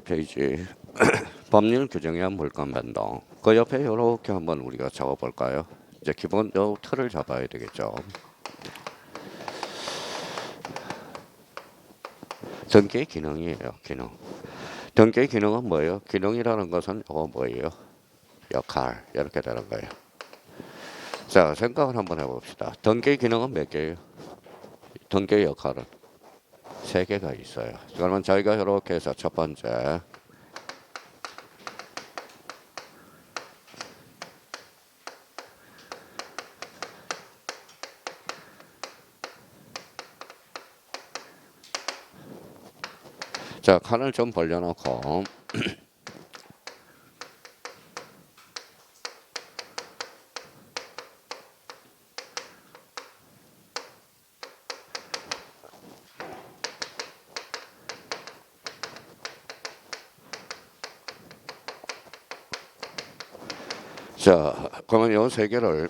페이지 법률 규정에 의한 물권 변동. 그 옆에 이렇게 한번 우리가 적어볼까요? 이제 기본 요 틀을 잡아야 되겠죠. 등기의 기능이에요. 기능. 등기의 기능은 뭐예요? 기능이라는 것은 이거 뭐예요? 역할. 이렇게 되는 거예요. 자, 생각을 한번 해봅시다. 등기의 기능은 몇 개예요? 등기의 역할은 3개가 있어요. 그러면 저희가 이렇게 해서 첫 번째 자, 칸을 좀 벌려놓고 자, 그러면 요 3개를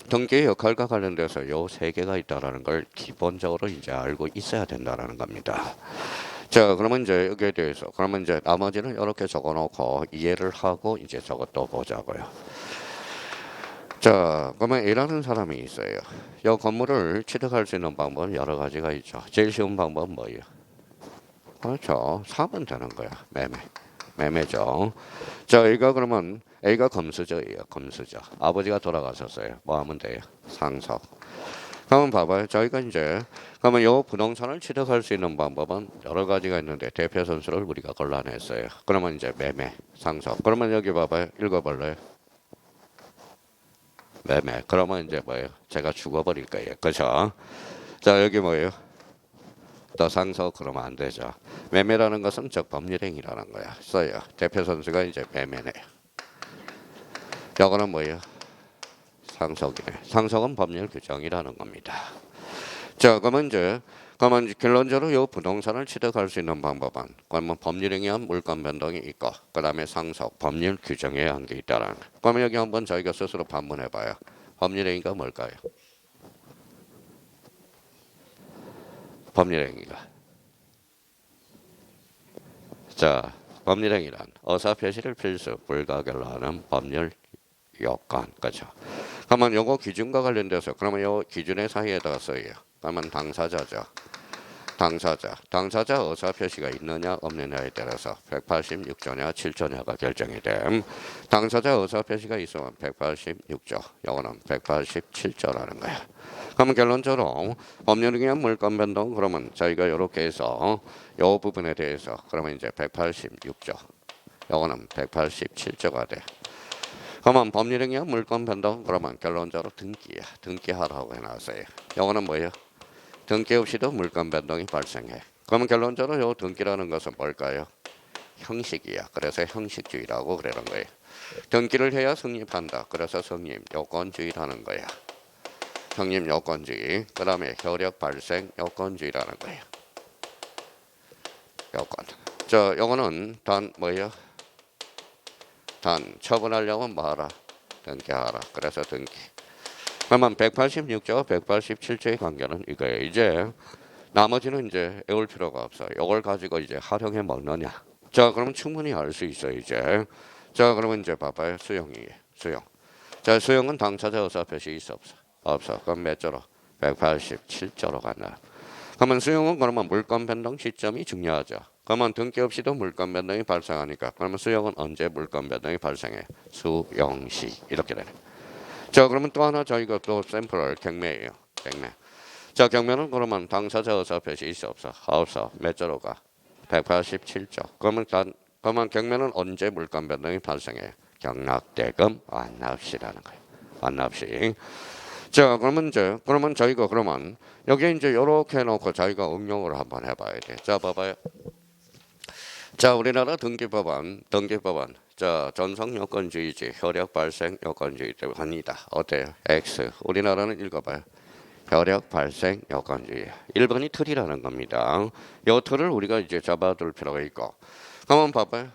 등기의 역할과 관련돼서 요 3개가 있다라는 걸 기본적으로 이제 알고 있어야 된다라는 겁니다. 자, 그러면 이제 여기에 대해서 그러면 이제 나머지는 이렇게 적어놓고 이해를 하고 이제 저것도 보자고요. 자, 그러면 A라는 사람이 있어요. 이 건물을 취득할 수 있는 방법은 여러 가지가 있죠. 제일 쉬운 방법은 뭐예요? 그렇죠. 사면 되는 거야. 매매죠. 자, A가 그러면 A가 검수저예요. 검수저. 아버지가 돌아가셨어요. 뭐 하면 돼요? 상속. 그러면 봐봐요. 저희가 이제 그러면 요 부동산을 취득할 수 있는 방법은 여러 가지가 있는데 대표 선수를 우리가 골라냈어요. 그러면 이제 매매, 상속. 그러면 여기 봐봐요. 읽어볼래요? 매매. 그러면 이제 뭐예요? 제가 죽어버릴 거예요. 그죠? 자, 여기 뭐예요? 더 상속 그러면 안 되죠. 매매라는 것은 즉 법률행위라는 거야. 써요. 대표 선수가 이제 매매네요. 이거는 뭐예요? 상속이네. 상속은 법률 규정이라는 겁니다. 자, 그러면 결론적으로 이 부동산을 취득할 수 있는 방법은 그러면 법률행위에 의한 물권 변동이 있고 그 다음에 상속, 법률 규정에 의한 게 있다라는 거. 그러면 여기 한번 저희가 스스로 반문해봐요. 법률행위가 뭘까요? 법률행위가. 자, 법률행위란 의사표시를 필수, 불가결로 하는 법률 요건. 그죠? 그러면 요거 기준과 관련돼서 그러면 요 기준의 사이에다가 써요. 그러면 당사자죠. 당사자 의사표시가 있느냐 없느냐에 따라서 186조냐 7조냐가 결정이 됨. 당사자 의사표시가 있으면 186조, 요거는 187조라는 거야. 그러면 결론적으로 법률에 의한 물권 변동 그러면 저희가 이렇게 해서 요 부분에 대해서 그러면 이제 186조, 요거는 187조가 돼. 그러면 법률에 의한 물권 변동 그러면 결론적으로 등기야. 등기하라고 해놨어요. 요거는 뭐예요? 등기 없이도 물권 변동이 발생해. 그러면 결론적으로 요 등기라는 것은 뭘까요? 형식이야. 그래서 형식주의라고 그러는 거예요. 등기를 해야 성립한다. 그래서 성립 요건주의라는 거야. 성립 요건주의. 그 다음에 효력 발생 요건주의라는 거예요. 요건. 요거는 단 뭐예요? 단 처분하려면 뭐하라? 등기하라. 그래서 등기. 그러면 186조, 187조의 관계는 이거예요. 이제 나머지는 이제 외울 필요가 없어요. 이걸 가지고 이제 활용해 먹느냐. 자, 그러면 충분히 알 수 있어요, 이제. 자, 그러면 이제 봐봐요. 수용이에요. 수용. 자, 수용은 당사자 의사 표시 있어 없어? 없어. 그럼 몇 조로? 187조로 간다. 그러면 수용은 그러면 물권 변동 시점이 중요하죠. 그러면 등기 없이도 물권 변동이 발생하니까 그러면 수용은 언제 물권 변동이 발생해? 수용시 이렇게 되네. 자, 그러면 또 하나 저희가 또 샘플을 경매예요. 경매. 자, 경매는 그러면 당사자 의사 표시 있어 없어? 없어. 몇 조로 가? 187조. 그러면 경매는 언제 물권 변동이 발생해? 경락대금 완납시라는 거예요. 완납시. 자, 그러면 저희가 그러면 여기 이제 요렇게 해놓고 저희가 응용을 한번 해봐야 돼. 자, 봐봐요. 자, 우리나라 등기법원. 자, 전성요건주의지, 효력 발생 요건주의 합니다. 어때요? X. 우리나라는 읽어봐요. 효력 발생 요건주의. 1번이 틀이라는 겁니다. 요 틀을 우리가 이제 잡아둘 필요가 있고. 그러면 봐봐요.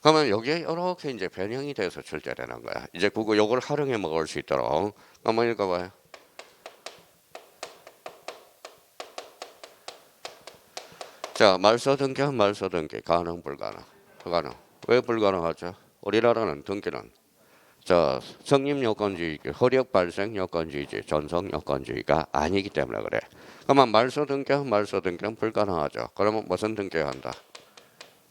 그러면 여기에 이렇게 이제 변형이 돼서 출제되는 거야. 이제 그거 요걸 활용해 먹을 수 있도록. 한번 읽어봐요. 자, 말소 등기와 말소 등기 가능 불가능? 불가능. 왜 불가능하죠? 우리나라는 등기는 자, 성립 요건주의, 효력 발생 요건주의지 전속 요건주의가 아니기 때문에 그래. 그러면 말소 등기와 말소 등기는 불가능하죠. 그러면 무슨 등기해야 한다?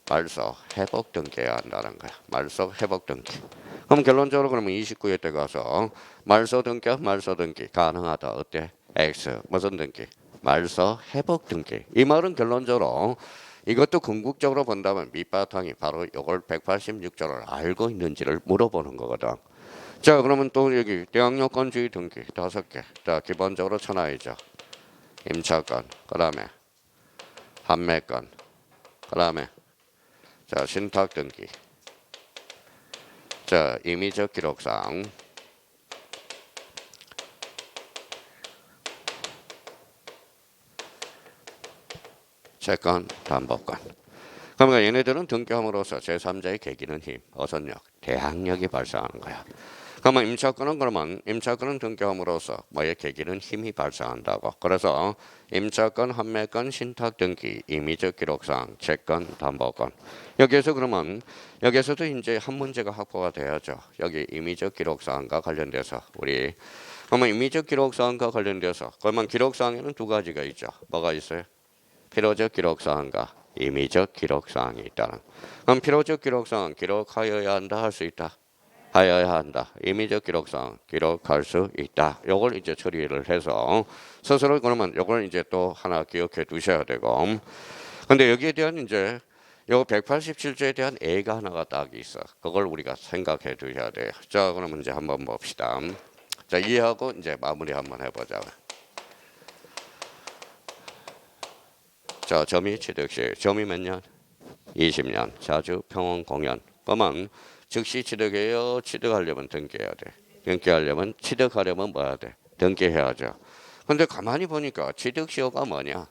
말소 회복 등기해야 한다는 거야. 말소 회복 등기. 그럼 결론적으로 그러면 29회 때 가서 말소 등기와 말소 등기 가능하다. 어때? X 무슨 등기? 말소 회복 등기. 이 말은 결론적으로 이것도 궁극적으로 본다면 밑바탕이 바로 이걸 186조를 알고 있는지를 물어보는 거거든. 자, 그러면 또 여기 대항요건주의 등기 5개. 자, 기본적으로 천하이죠. 임차권, 그 다음에 판매권, 그 다음에 자, 신탁 등기. 자, 임의적 기록상. 채권, 담보권. 그러니까 얘네들은 등기함으로써 제3자의 계기는 힘, 어선력, 대항력이 발생하는 거야. 그러면 임차권은 그러면 임차권은 등기함으로써 뭐의 계기는 힘이 발생한다고. 그래서 임차권, 판매권, 신탁 등기, 임의적 기록상, 채권, 담보권. 여기에서 그러면 여기에서도 이제 한 문제가 확보가 돼야죠. 여기 임의적 기록사항과 관련돼서 우리 그러면 임의적 기록사항과 관련돼서 그러면 기록사항에는 두 가지가 있죠. 뭐가 있어요? 필요적 기록사항과 임의적 기록사항이 있다는. 그럼 필요적 기록사항 기록하여야 한다 할 수 있다. 하여야 한다. 임의적 기록상 기록할 수 있다. 요걸 이제 처리를 해서 스스로 그러면 요걸 이제 또 하나 기억해 두셔야 되고. 근데 여기에 대한 이제 요 187조에 대한 A가 하나가 딱 있어. 그걸 우리가 생각해 두셔야 돼요. 자, 그럼 문제 한번 봅시다. 자, 이해하고 이제 마무리 한번 해보자. 자, 점이 취득시. 점이 몇 년? 20년. 자주 평원 공연. 그러면 즉시 취득해요. 취득하려면 등기해야 돼. 등기하려면 취득하려면 뭐 해야 돼? 등기해야죠. 근데 가만히 보니까 취득시효가 뭐냐?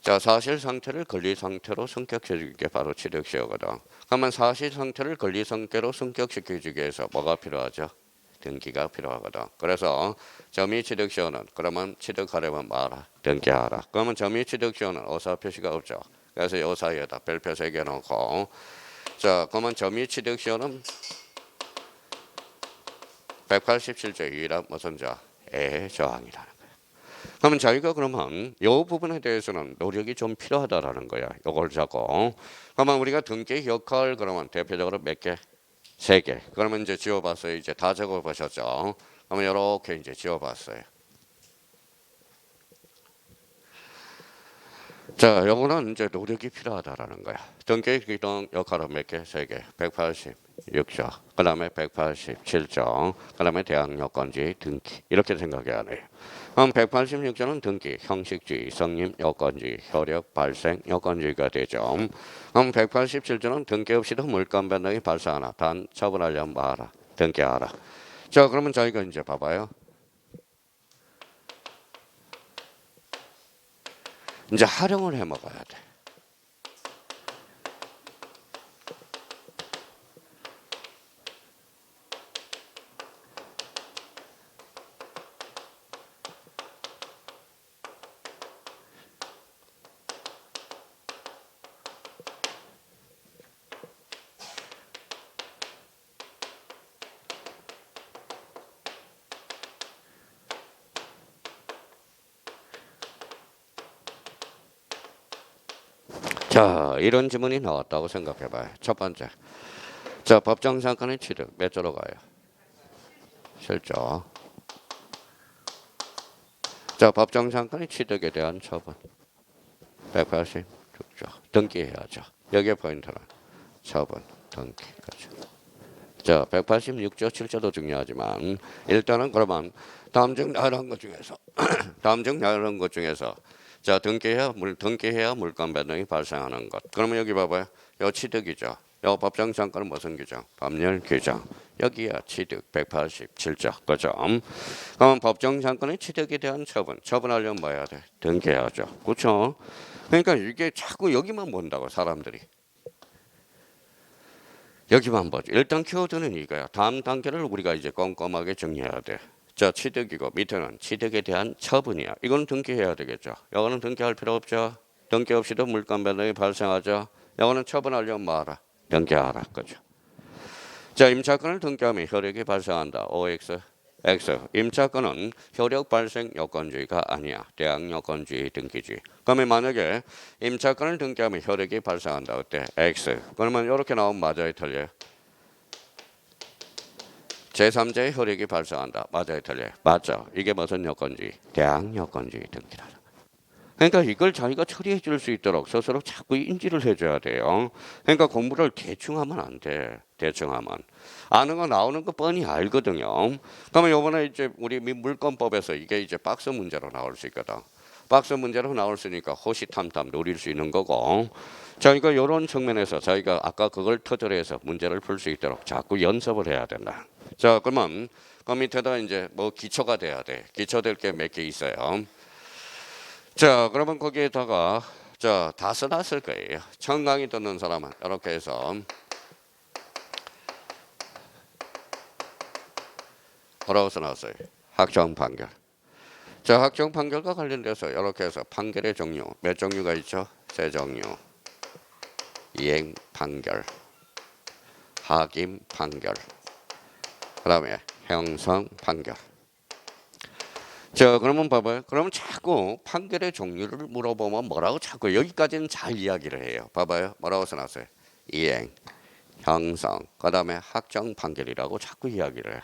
자, 사실 상태를 권리 상태로 성격시키는 게 바로 취득시효거든. 그러면 사실 상태를 권리 상태로 성격시키기 위해서 뭐가 필요하죠? 등기가 필요하거든. 그래서 점의 취득시효는 그러면 취득하려면 뭐하라? 등기하라. 그러면 점의 취득시효는 어사 표시가 없죠. 그래서 요 사이에다 별표 3개 놓고 자, 그러면 점의 취득시효는 187조 유일한 무슨 조? 의 저항이라는 거야. 그러면 저희가 그러면 이 부분에 대해서는 노력이 좀 필요하다라는 거야. 이걸 잡고. 그러면 우리가 등기 역할 그러면 대표적으로 몇 개? 3개. 그러면 이제 지워봤어요. 이제 다 적어보셨죠. 그러면 이렇게 이제 지워봤어요. 자, 요거는 이제 노력이 필요하다라는 거야. 등기 기동 역할은 몇 개? 3개. 186조. 그 다음에 187조. 그 다음에 대항요건주의 등기. 이렇게 생각해야 돼요. 그럼 186조는 등기, 형식주의, 성립 요건주의, 효력 발생 요건주의가 되죠. 그럼 187조는 등기 없이도 물권 변동이 발생하나 단 처분하려면 뭐하라? 등기하라. 자, 그러면 저희가 이제 봐봐요. 이제 활용을 해 먹어야 돼. 자, 이런 지문이 나왔다고 생각해봐요. 첫 번째. 자, 법정 사건의 취득 몇 조로 가요? 7조. 자, 법정 사건의 취득에 대한 처분 186조. 등기해야죠. 여기에 포인트는 처분, 등기. 그렇죠. 자, 186조 7조도 중요하지만 일단은 그러면 다음 중 나열한 것 중에서 다음 중 나열한 것 중에서 자, 등기해야 물권 변동이 발생하는 것. 그러면 여기 봐봐요. 요 취득이죠. 요 법정 사건은 무슨 규정? 법률 규정. 여기야 취득 187조. 그죠? 그러면 법정 사건의 취득에 대한 처분하려면 뭐 해야 돼? 등기해야죠. 그렇죠? 그러니까 이게 자꾸 여기만 본다고 사람들이. 여기만 보죠. 일단 키워드는 이거야. 다음 단계를 우리가 이제 꼼꼼하게 정리해야 돼. 자, 취득이고 밑에는 취득에 대한 처분이야. 이거는 등기해야 되겠죠. 이거는 등기할 필요 없죠. 등기 없이도 물권 변동이 발생하죠. 이거는 처분하려면 뭐하라? 등기하라. 그죠. 자, 임차권을 등기하면 효력이 발생한다. OX. X. 임차권은 효력 발생 요건주의가 아니야. 대항 요건주의 등기주의. 그러면 만약에 임차권을 등기하면 효력이 발생한다. 어때? X. 그러면 이렇게 나오면 맞아요, 틀려요? 제3자의 효력이 발생한다. 맞아요, 틀려요? 맞죠. 이게 무슨 요건주의? 대항 요건주의 등기라. 그러니까 이걸 자기가 처리해 줄 수 있도록 스스로 자꾸 인지를 해줘야 돼요. 그러니까 공부를 대충 하면 안 돼. 대충 하면. 아는 거 나오는 거 뻔히 알거든요. 그러면 요번에 이제 우리 물권법에서 이게 이제 박스 문제로 나올 수 있거든. 박스 문제로 나올 수 있으니까 호시탐탐 노릴 수 있는 거고. 자, 그러니까 이런 측면에서 저희가 아까 그걸 터전에 해서 문제를 풀 수 있도록 자꾸 연습을 해야 된다. 자, 그러면 그 밑에다 이제 뭐 기초가 돼야 돼. 기초될 게 몇 개 있어요. 자, 그러면 거기에다가 자, 다 써놨을 거예요. 처음 강의 듣는 사람은 이렇게 해서 뭐라고 써놨어요? 확정 판결. 자, 확정 판결과 관련돼서 이렇게 해서 판결의 종류 몇 종류가 있죠? 세 종류. 이행 판결, 하kim 판결, 그다음에 형성 판결. 자, 그러면 봐봐요. 그러면 자꾸 판결의 종류를 물어보면 뭐라고 자꾸 여기까지는 잘 이야기를 해요. 봐봐요. 뭐라고 써놨어요? 이행, 형성, 그다음에 확정 판결이라고 자꾸 이야기를 해요.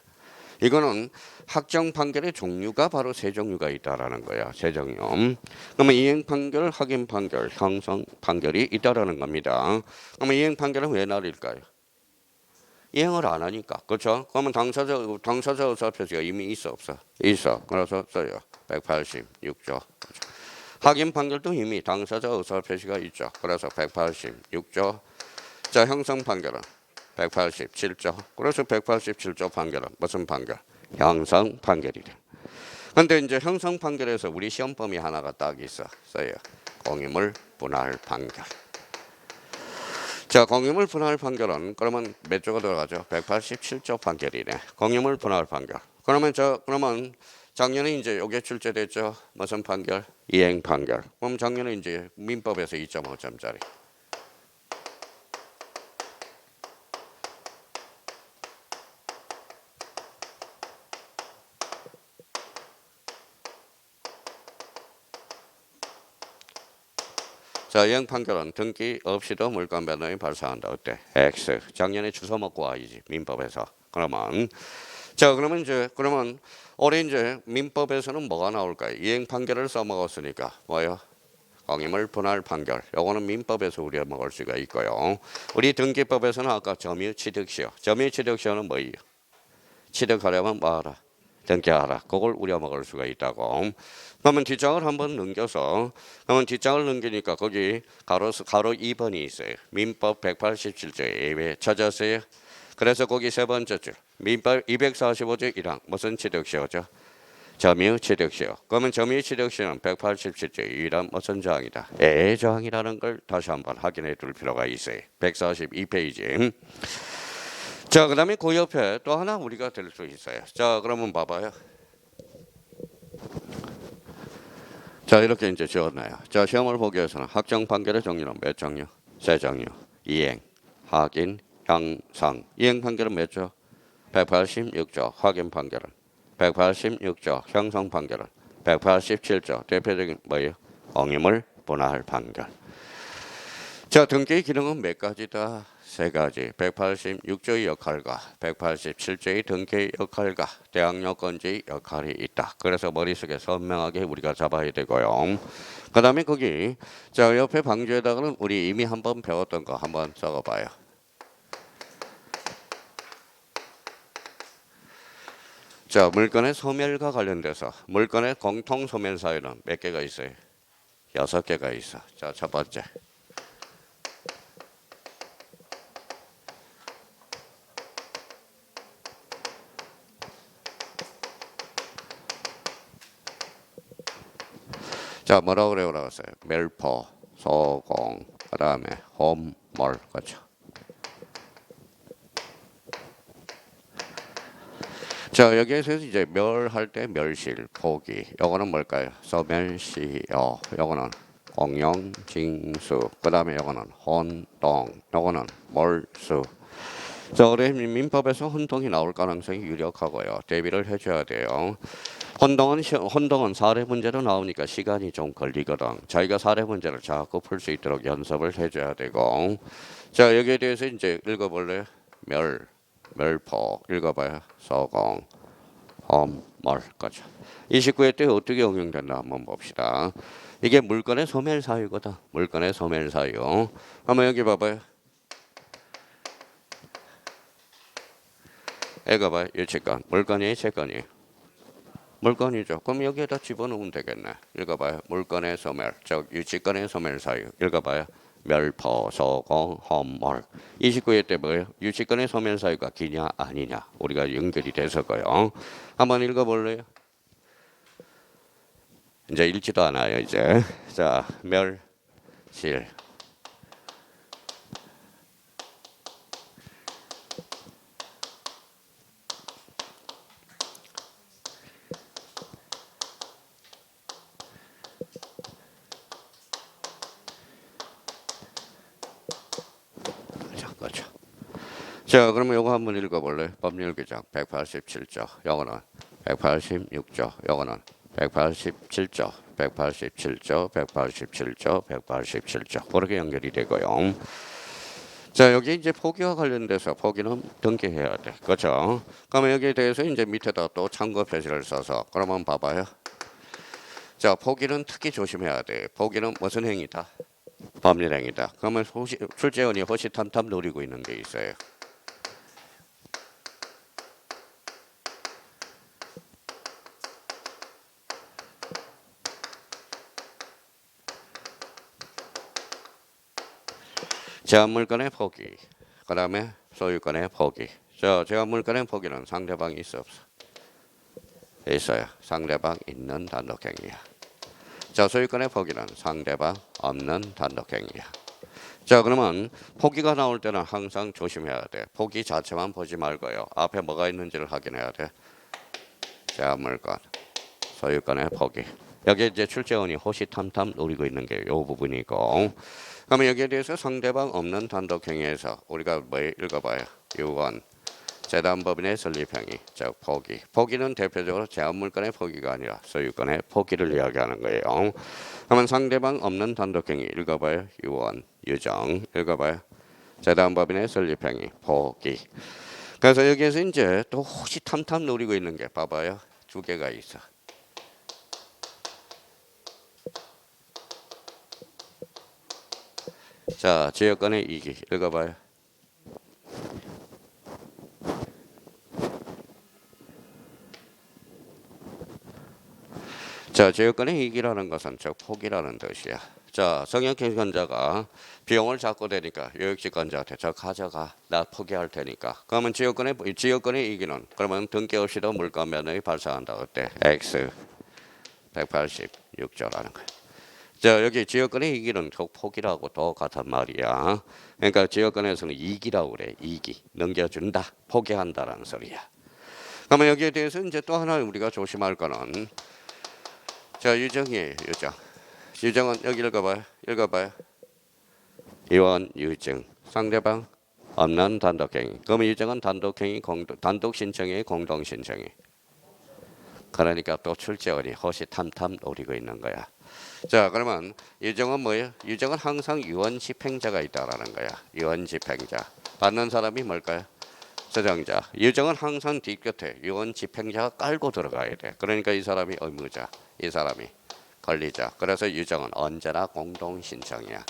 이거는 확정 판결의 종류가 바로 세 종류가 있다라는 거야. 세 종류. 그러면 이행 판결, 하kim 판결, 형성 판결이 있다라는 겁니다. 그러면 이행 판결은 왜 날릴까요? 이행을 안 하니까. 그렇죠? 그러면 당사자 의사 표시가 이미 있어 없어? 있어. 그래서 써요. 186조. 하kim 판결도 이미 당사자 의사 표시가 있죠. 그래서 186조. 자, 형성 판결은 187조. 그래서 187조 판결은 무슨 판결? 형성 판결이래. 근데 이제 형성 판결에서 우리 시험 범위 하나가 딱 있어. 써요. 공유물 분할 판결. 자, 공유물 분할 판결은 그러면 몇 조가 들어가죠? 187조 판결이네. 공유물 분할 판결. 그러면 작년에 이제 요게 출제됐죠. 무슨 판결? 이행 판결. 그럼 작년에 이제 민법에서 2.5점짜리. 자, 이행 판결은 등기 없이도 물권 변동이 발생한다. 어때? X. 작년에 주워 먹고 와야지 민법에서. 그러면 그러면 올해 이제 민법에서는 뭐가 나올까요? 이행 판결을 써먹었으니까 뭐요? 공유물 분할 판결. 요거는 민법에서 우리가 먹을 수가 있고요. 우리 등기법에서는 아까 점유 취득시효. 점유 취득시효는 뭐예요? 취득하려면 뭐하라? 등기하라. 그걸 우리가 먹을 수가 있다고. 그러면 뒷장을 한번 넘겨서 그러면 뒷장을 넘기니까 거기 가로 2번이 있어요. 민법 187조에 왜 찾았어요? 그래서 거기 세 번째 줄 민법 245조 1항 무슨 취득시효죠? 점유 취득시효. 그러면 점유 취득시효는 187조 1항 무슨 조항이다? 조항이라는 걸 다시 한번 확인해 둘 필요가 있어요. 142페이지. 자, 그 다음에 그 옆에 또 하나 우리가 될 수 있어요. 자, 그러면 봐봐요. 자, 이렇게 이제 지었나요? 자, 시험을 보기 위해서는 확정 판결의 종류는 몇 종류? 세 종류. 이행, 하kim, 형성. 이행 판결은 몇 조? 186조. 하kim 판결은 186조. 형성 판결은 187조. 대표적인 뭐예요? 공유물 분할 판결. 자, 등기 기능은 몇 가지다? 세 가지. 186조의 역할과 187조의 등기 역할과 대항요건주의 역할이 있다. 그래서 머릿속에 선명하게 우리가 잡아야 되고요. 그 다음에 거기 자, 옆에 방주에다가는 우리 이미 한번 배웠던 거 한번 적어봐요. 자, 물건의 소멸과 관련돼서 물건의 공통 소멸 사유는 몇 개가 있어요? 6개가 있어. 자, 첫 번째. 자, 뭐라고 그래요? 멸포, 소공, 그 다음에 홈몰, 그렇죠? 자, 여기에서 이제 멸할 때 멸실, 포기. 요거는 뭘까요? 소멸시효. 요거는 공용, 징수. 그 다음에 요거는 혼동. 요거는 몰수. 자, 우리 민법에서 혼동이 나올 가능성이 유력하고요. 대비를 해줘야 돼요. 혼동은 사례 문제로 나오니까 시간이 좀 걸리거든. 자기가 사례 문제를 자꾸 풀 수 있도록 연습을 해줘야 되고. 자, 여기에 대해서 이제 읽어볼래요? 멸포. 읽어봐요. 서공. 멸까지. 29회 때 어떻게 응용된다 한번 봅시다. 이게 물건의 소멸 사유거든. 물건의 소멸 사유. 한번 여기 봐봐요. 읽어봐요. 유치권. 물건이 채권이. 물건이죠. 그럼 여기에다 집어넣으면 되겠네. 읽어봐요. 물건의 소멸. 즉 유치권의 소멸 사유. 읽어봐요. 멸포, 소공, 험몰. 29회 때 뭐예요? 유치권의 소멸 사유가 기냐 아니냐. 우리가 연결이 돼서고요. 한번 읽어볼래요? 이제 읽지도 않아요. 이제 자 멸실. 그렇죠. 자, 그러면 이거 한번 읽어볼래? 법률 규정 187조. 요거는 186조. 요거는 187조, 187조, 187조, 187조. 그렇게 연결이 되고요. 자, 여기 이제 포기와 관련돼서 포기는 등기해야 돼. 그렇죠? 그러면 여기에 대해서 이제 밑에다 또 참고 표시를 써서 그러면 봐봐요. 자, 포기는 특히 조심해야 돼. 포기는 무슨 행위다? 법률 행위다. 그러면 출제원이 호시탐탐 노리고 있는 게 있어요. 제한물건의 포기, 그 다음에 소유권의 포기. 자, 제한물건의 포기는 상대방이 있어 없어? 있어요. 상대방 있는 단독행위야. 자, 소유권의 포기는 상대방 없는 단독행위야. 자, 그러면 포기가 나올 때는 항상 조심해야 돼. 포기 자체만 보지 말고요. 앞에 뭐가 있는지를 확인해야 돼. 제한물건, 소유권의 포기. 여기 이제 출제원이 호시탐탐 노리고 있는 게 이 부분이고. 그러면 여기에 대해서 상대방 없는 단독행위에서 우리가 뭐 읽어봐요. 유언, 재단법인의 설립행위, 즉 포기. 포기는 대표적으로 제한물건의 포기가 아니라 소유권의 포기를 이야기하는 거예요. 그러면 상대방 없는 단독행위 읽어봐요. 유언, 유정 읽어봐요. 재단법인의 설립행위, 포기. 그래서 여기에서 이제 또 호시탐탐 노리고 있는 게 봐봐요. 두 개가 있어. 자, 지역권의 이기 읽어봐요. 자, 지역권의 이기라는 것은 즉 포기라는 뜻이야. 자, 성역행권자가 비용을 잡고 되니까 요역지권자한테 저 가져가, 나 포기할 테니까. 그러면 지역권의 이기는 그러면 등기 없이도 물권 면허이 발생한다. 어때? X 186조라는 거야. 자, 여기 지역권의 이기는 꼭 포기라고 똑같은 말이야. 그러니까 지역권에서는 이기라고 그래. 이기. 넘겨준다. 포기한다라는 소리야. 그러면 여기에 대해서 이제 또 하나 우리가 조심할 거는 자, 유정이에요. 유정. 유정은 여기 읽어봐요. 읽어봐요. 이원 유정. 상대방 없는 단독행위. 그러면 유정은 단독행위, 단독 신청이 공동 신청이. 그러니까 또 출제원이 호시탐탐 노리고 있는 거야. 자, 그러면 유정은 뭐예요? 유정은 항상 유언 집행자가 있다라는 거야. 유언 집행자. 받는 사람이 뭘까요? 저정자. 유정은 항상 뒷곁에 유언 집행자가 깔고 들어가야 돼. 그러니까 이 사람이 의무자, 이 사람이 권리자. 그래서 유정은 언제나 공동 신청이야.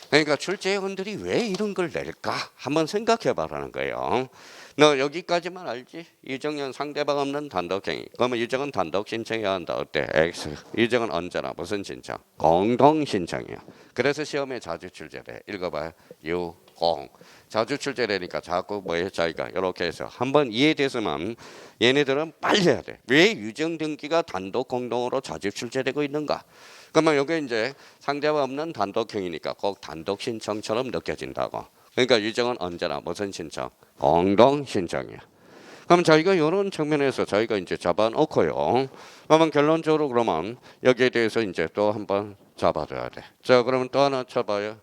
그러니까 출제원들이 왜 이런 걸 낼까? 한번 생각해 봐라는 거예요. 너 여기까지만 알지? 유정은 상대방 없는 단독행위. 그러면 유정은 단독 신청해야 한다. 어때? X. 유정은 언제나 무슨 신청? 공동 신청이야. 그래서 시험에 자주 출제돼. 읽어봐요. 유공. 자주 출제되니까 자꾸 뭐에 자기가 이렇게 해서 한번 이해돼서만 얘네들은 빨리 해야 돼. 왜 유정 등기가 단독 공동으로 자주 출제되고 있는가? 그러면 여기 이제 상대방 없는 단독행위니까 꼭 단독 신청처럼 느껴진다고. 그러니까 유정은 언제나 무슨 신청? 공동 신청이야. 그럼 저희가 이런 측면에서 저희가 이제 잡아놓고요. 그러면 결론적으로 그러면 여기에 대해서 이제 또 한번 잡아줘야 돼. 자, 그러면 또 하나 쳐봐요.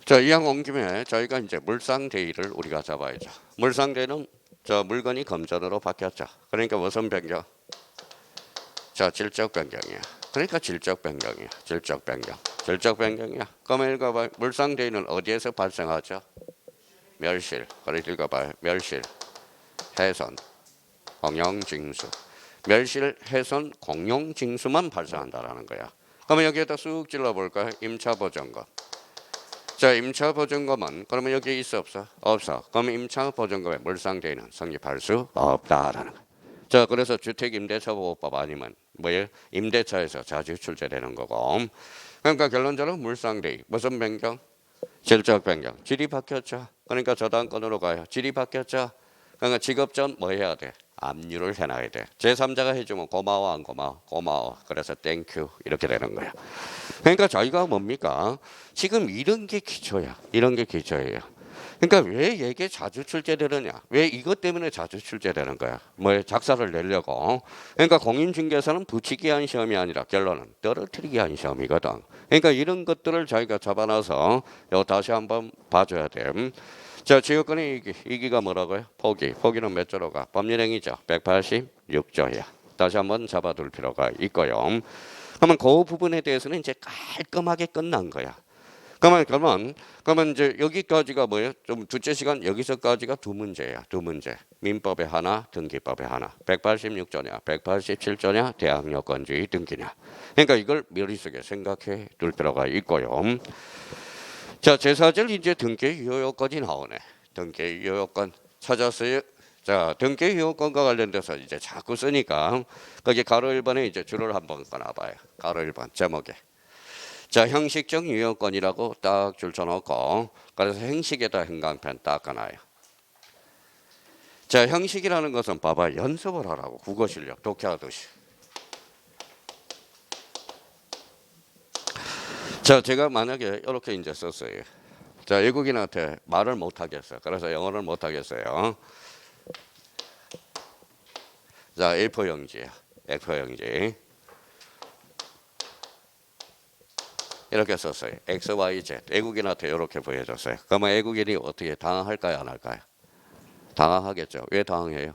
자, 이왕 온 김에 저희가 이제 물상대의를 우리가 잡아야죠. 물상대는 저 물건이 금전으로 바뀌었죠. 그러니까 무슨 변경? 자, 질적 변경이야. 그러니까 질적 변경이야. 질적 변경. 질적 변경이야. 그럼 읽어봐. 물상대의는 어디에서 발생하죠? 멸실. 그래 읽어봐요. 멸실, 훼손, 공용징수. 멸실, 훼손, 공용징수만 발생한다라는 거야. 그러면 여기에다 쑥 찔러볼까요? 임차보증금. 자, 임차보증금은 그러면 여기 있어 없어? 없어. 그러면 임차보증금의 물상대의는 성립할 수 없다라는 거야. 자, 그래서 주택임대차보호법 아니면 뭐예요? 임대차에서 자주 출제되는 거고. 그러니까 결론적으로 물상대의 무슨 변경? 질적 변경. 질이 바뀌었죠. 그러니까 저당권으로 가요. 질이 바뀌었죠. 그러니까 지급 전 뭐 해야 돼? 압류를 해놔야 돼. 제3자가 해주면 고마워 안 고마워? 고마워. 그래서 땡큐 이렇게 되는 거야. 그러니까 저희가 뭡니까? 지금 이런 게 기초야. 이런 게 기초예요. 그러니까 왜 이게 자주 출제되느냐? 왜 이것 때문에 자주 출제되는 거야? 뭐 작사를 내려고. 그러니까 공인중개사는 붙이기 위한 시험이 아니라 결론은 떨어뜨리기 위한 시험이거든. 그러니까 이런 것들을 저희가 잡아놔서 요 다시 한번 봐줘야 돼. 자, 지역권의 이기가 뭐라고요? 포기는 몇 조로 가? 법률행위죠. 186조야. 다시 한번 잡아둘 필요가 있고요. 그러면 그 부분에 대해서는 이제 깔끔하게 끝난 거야. 그러면 이제 여기까지가 뭐예요? 좀 둘째 시간 여기서까지가 두 문제야. 두 문제. 민법에 하나, 등기법에 하나. 186조냐, 187조냐, 대항요건주의 등기냐. 그러니까 이걸 머릿속에 생각해 둘 필요가 있고요. 자, 제4절 이제 등기 유효요건이 나오네. 등기 유효요건 찾았어요? 자, 등기 유효건과 관련돼서 이제 자꾸 쓰니까 거기 가로 1번에 이제 줄을 한번 꺼놔봐요. 가로 1번 제목에. 자, 형식적 유효건이라고 딱 줄 쳐놓고 그래서 행식에다 행강편 딱 꺼놔요. 자, 형식이라는 것은 봐봐 연습을 하라고 국어 실력 독해하듯이. 자, 제가 만약에 이렇게 이제 썼어요. 자, 외국인한테 말을 못 하겠어요. 그래서 영어를 못 하겠어요. 자, A4 용지야. A4 용지. 이렇게 썼어요. X, Y, Z. 외국인한테 이렇게 보여줬어요. 그러면 외국인이 어떻게 당황할까요? 안 할까요? 당황하겠죠. 왜 당황해요?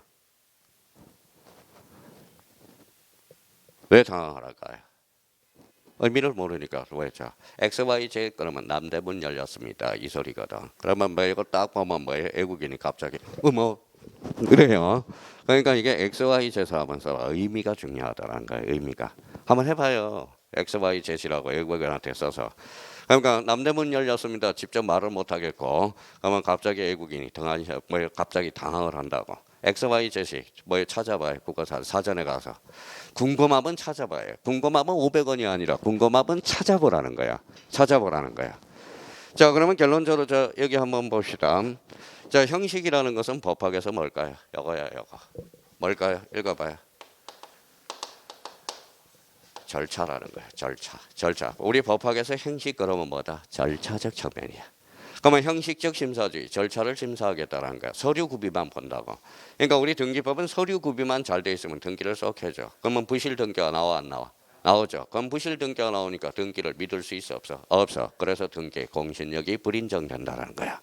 왜 당황할까요? 의미를 모르니까 왜죠? X, Y, Z 그러면 남대문 열렸습니다. 이 소리거든. 그러면 뭐 이거 딱 보면 뭐예요? 외국인이 갑자기 뭐 그래요. 그러니까 이게 X, Y, Z 하면서 의미가 중요하다는 거예요. 의미가. 한번 해봐요. X, Y, Z라고 외국인한테 써서. 그러니까 남대문 열렸습니다. 직접 말을 못 하겠고, 그러면 갑자기 외국인이 뭐 갑자기 당황을 한다고. X, Y, Z 뭐 찾아봐요. 국어사 사전에 가서. 궁금하면 찾아봐요. 궁금하면 500원이 아니라 궁금하면 찾아보라는 거야. 찾아보라는 거야. 자, 그러면 결론적으로 저 여기 한번 봅시다. 자, 형식이라는 것은 법학에서 뭘까요? 요거야, 요거. 뭘까요? 읽어봐요. 절차라는 거예요. 절차. 우리 법학에서 형식 그러면 뭐다? 절차적 측면이야. 그러면 형식적 심사주의, 절차를 심사하겠다는 거야. 서류 구비만 본다고. 그러니까 우리 등기법은 서류 구비만 잘 돼 있으면 등기를 쏙 해줘. 그러면 부실 등기가 나와 안 나와? 나오죠. 그럼 부실 등기가 나오니까 등기를 믿을 수 있어 없어? 없어. 그래서 등기 공신력이 불인정된다는 거야.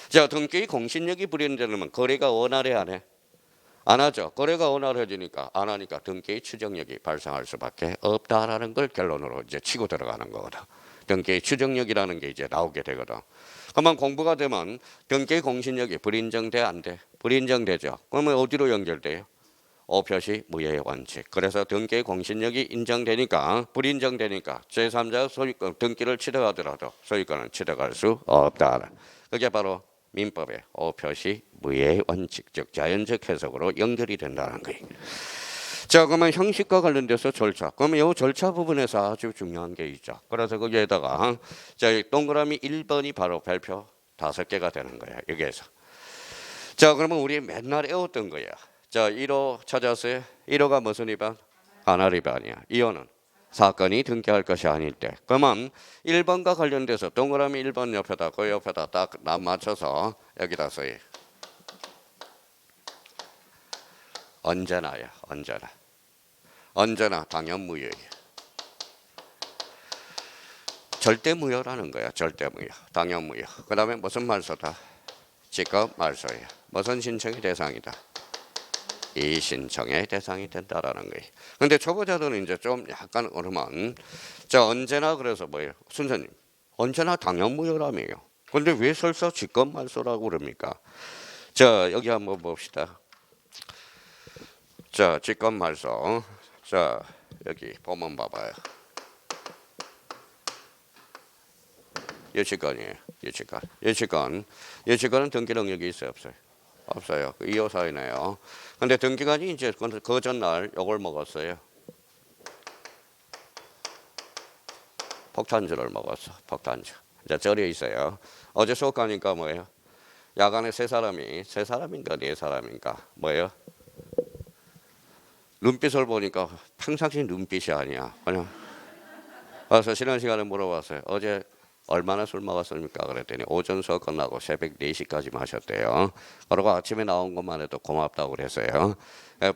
자, 등기 공신력이 불인정되면 거래가 원활해 안 해? 안 하죠. 거래가 원활해지니까 안 하니까 등기의 추정력이 발생할 수밖에 없다라는 걸 결론으로 이제 치고 들어가는 거거든. 등기의 추정력이라는 게 이제 나오게 되거든. 그러면 공부가 되면 등기 공신력이 불인정돼 안 돼? 불인정되죠. 그러면 어디로 연결돼요? 오표시 무효의 원칙. 그래서 등기 공신력이 인정되니까 불인정되니까 제3자 소유권 등기를 취득하더라도 소유권은 취득할 수 없다. 그게 바로 민법의 오표시 무효의 원칙, 즉 자연적 해석으로 연결이 된다는 거예요. 자, 그러면 형식과 관련돼서 절차. 그러면 이 절차 부분에서 아주 중요한 게 있죠. 그래서 거기에다가 자, 동그라미 1번이 바로 별표 5개가 되는 거야. 여기에서. 자, 그러면 우리 맨날 외웠던 거야. 자, 1호 찾았어요. 1호가 무슨 위반? 관할 위반이야. 2호는 사건이 등기할 것이 아닐 때. 그러면 1번과 관련돼서 동그라미 1번 옆에다 그 옆에다 딱 맞춰서 여기다 써요. 언제나야. 언제나 당연무효예요. 절대무효라는 거야. 절대무효. 당연무효. 그 다음에 무슨 말소다? 직업 말소예요. 무슨 신청의 대상이다? 이 신청의 대상이 된다라는 거예요. 근데 초보자들은 이제 좀 약간 어려면 자 언제나 그래서 뭐예요? 선생님 언제나 당연무효라며요. 근데 왜 설사 직업 말소라고 그럽니까? 자 여기 한번 봅시다. 자 직업 말소. 자 여기 보면 봐봐요. 예치권이에요. 예치권은 등기 능력이 있어요, 없어요? 없어요. 2호사이네요. 근데 등기관이 이제 그 전날 요걸 먹었어요. 폭탄주를 먹었어. 폭탄주. 이제 절에 있어요. 어제 수업 가니까 뭐예요? 야간에 세 사람인가 네 사람인가 뭐예요? 눈빛을 보니까 평상시 눈빛이 아니야. 그냥 와서 쉬는 시간에 물어봤어요. 어제 얼마나 술 먹었습니까? 그랬더니 오전 수업 끝나고 새벽 4시까지 마셨대요. 그리고 아침에 나온 것만 해도 고맙다고 그랬어요.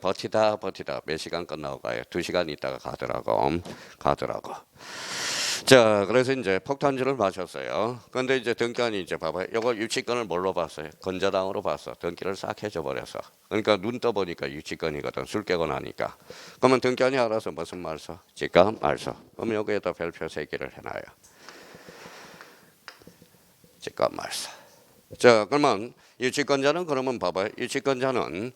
버티다 몇 시간 끝나고 가요. 2시간 있다가 가더라고. 자, 그래서 이제 폭탄주를 마셨어요. 근데 이제 등기관이 이제 봐봐요. 이거 유치권을 뭘로 봤어요? 건자당으로 봤어. 등기를 싹 해줘버렸어. 그러니까 눈 떠보니까 유치권이거든. 술 깨고 나니까. 그러면 등기관이 알아서 무슨 말소? 직감 말소. 그럼 여기에다 별표 3개를 해놔요. 직감 말소. 자, 그러면 유치권자는 그러면 봐봐요. 유치권자는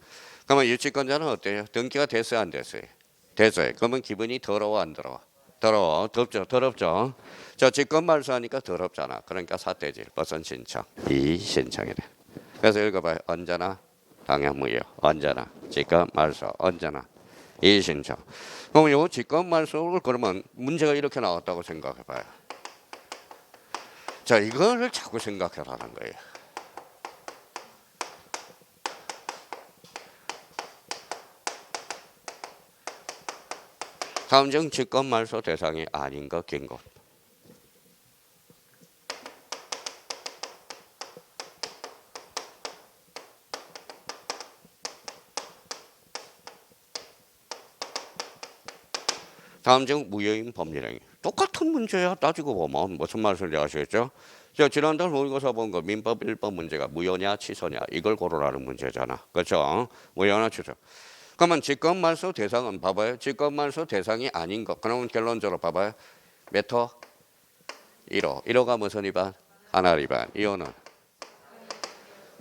어때요? 등기가 됐어요, 안 됐어요? 됐어요. 그러면 기분이 더러워, 안 더러워? 더럽죠. 자, 직권 말소하니까 더럽잖아. 그러니까 사태질, 버선 신청, 이 신청이래. 그래서 읽어봐요. 언제나 당연무효, 언제나 직권 말소, 언제나 이 신청. 그럼 요 직권 말소를 그러면 문제가 이렇게 나왔다고 생각해봐요. 자, 이거를 자꾸 생각해라는 거예요. 다음 중 직권 말소 대상이 아닌 것, 긴 것. 다음 중 무효인 법률행위. 똑같은 문제야. 따지고 보면 무슨 말씀인지 아시겠죠? 자, 지난달 모의고사 본 거 민법 1번 문제가 무효냐 취소냐 이걸 고르라는 문제잖아. 그렇죠? 무효나 취소. 그러면 직권 말소 대상은 봐봐요. 직권 말소 대상이 아닌 것. 그러면 결론적으로 봐봐요. 몇 호? 1호. 1호가 무슨 위반? 하나 위반. 2호는?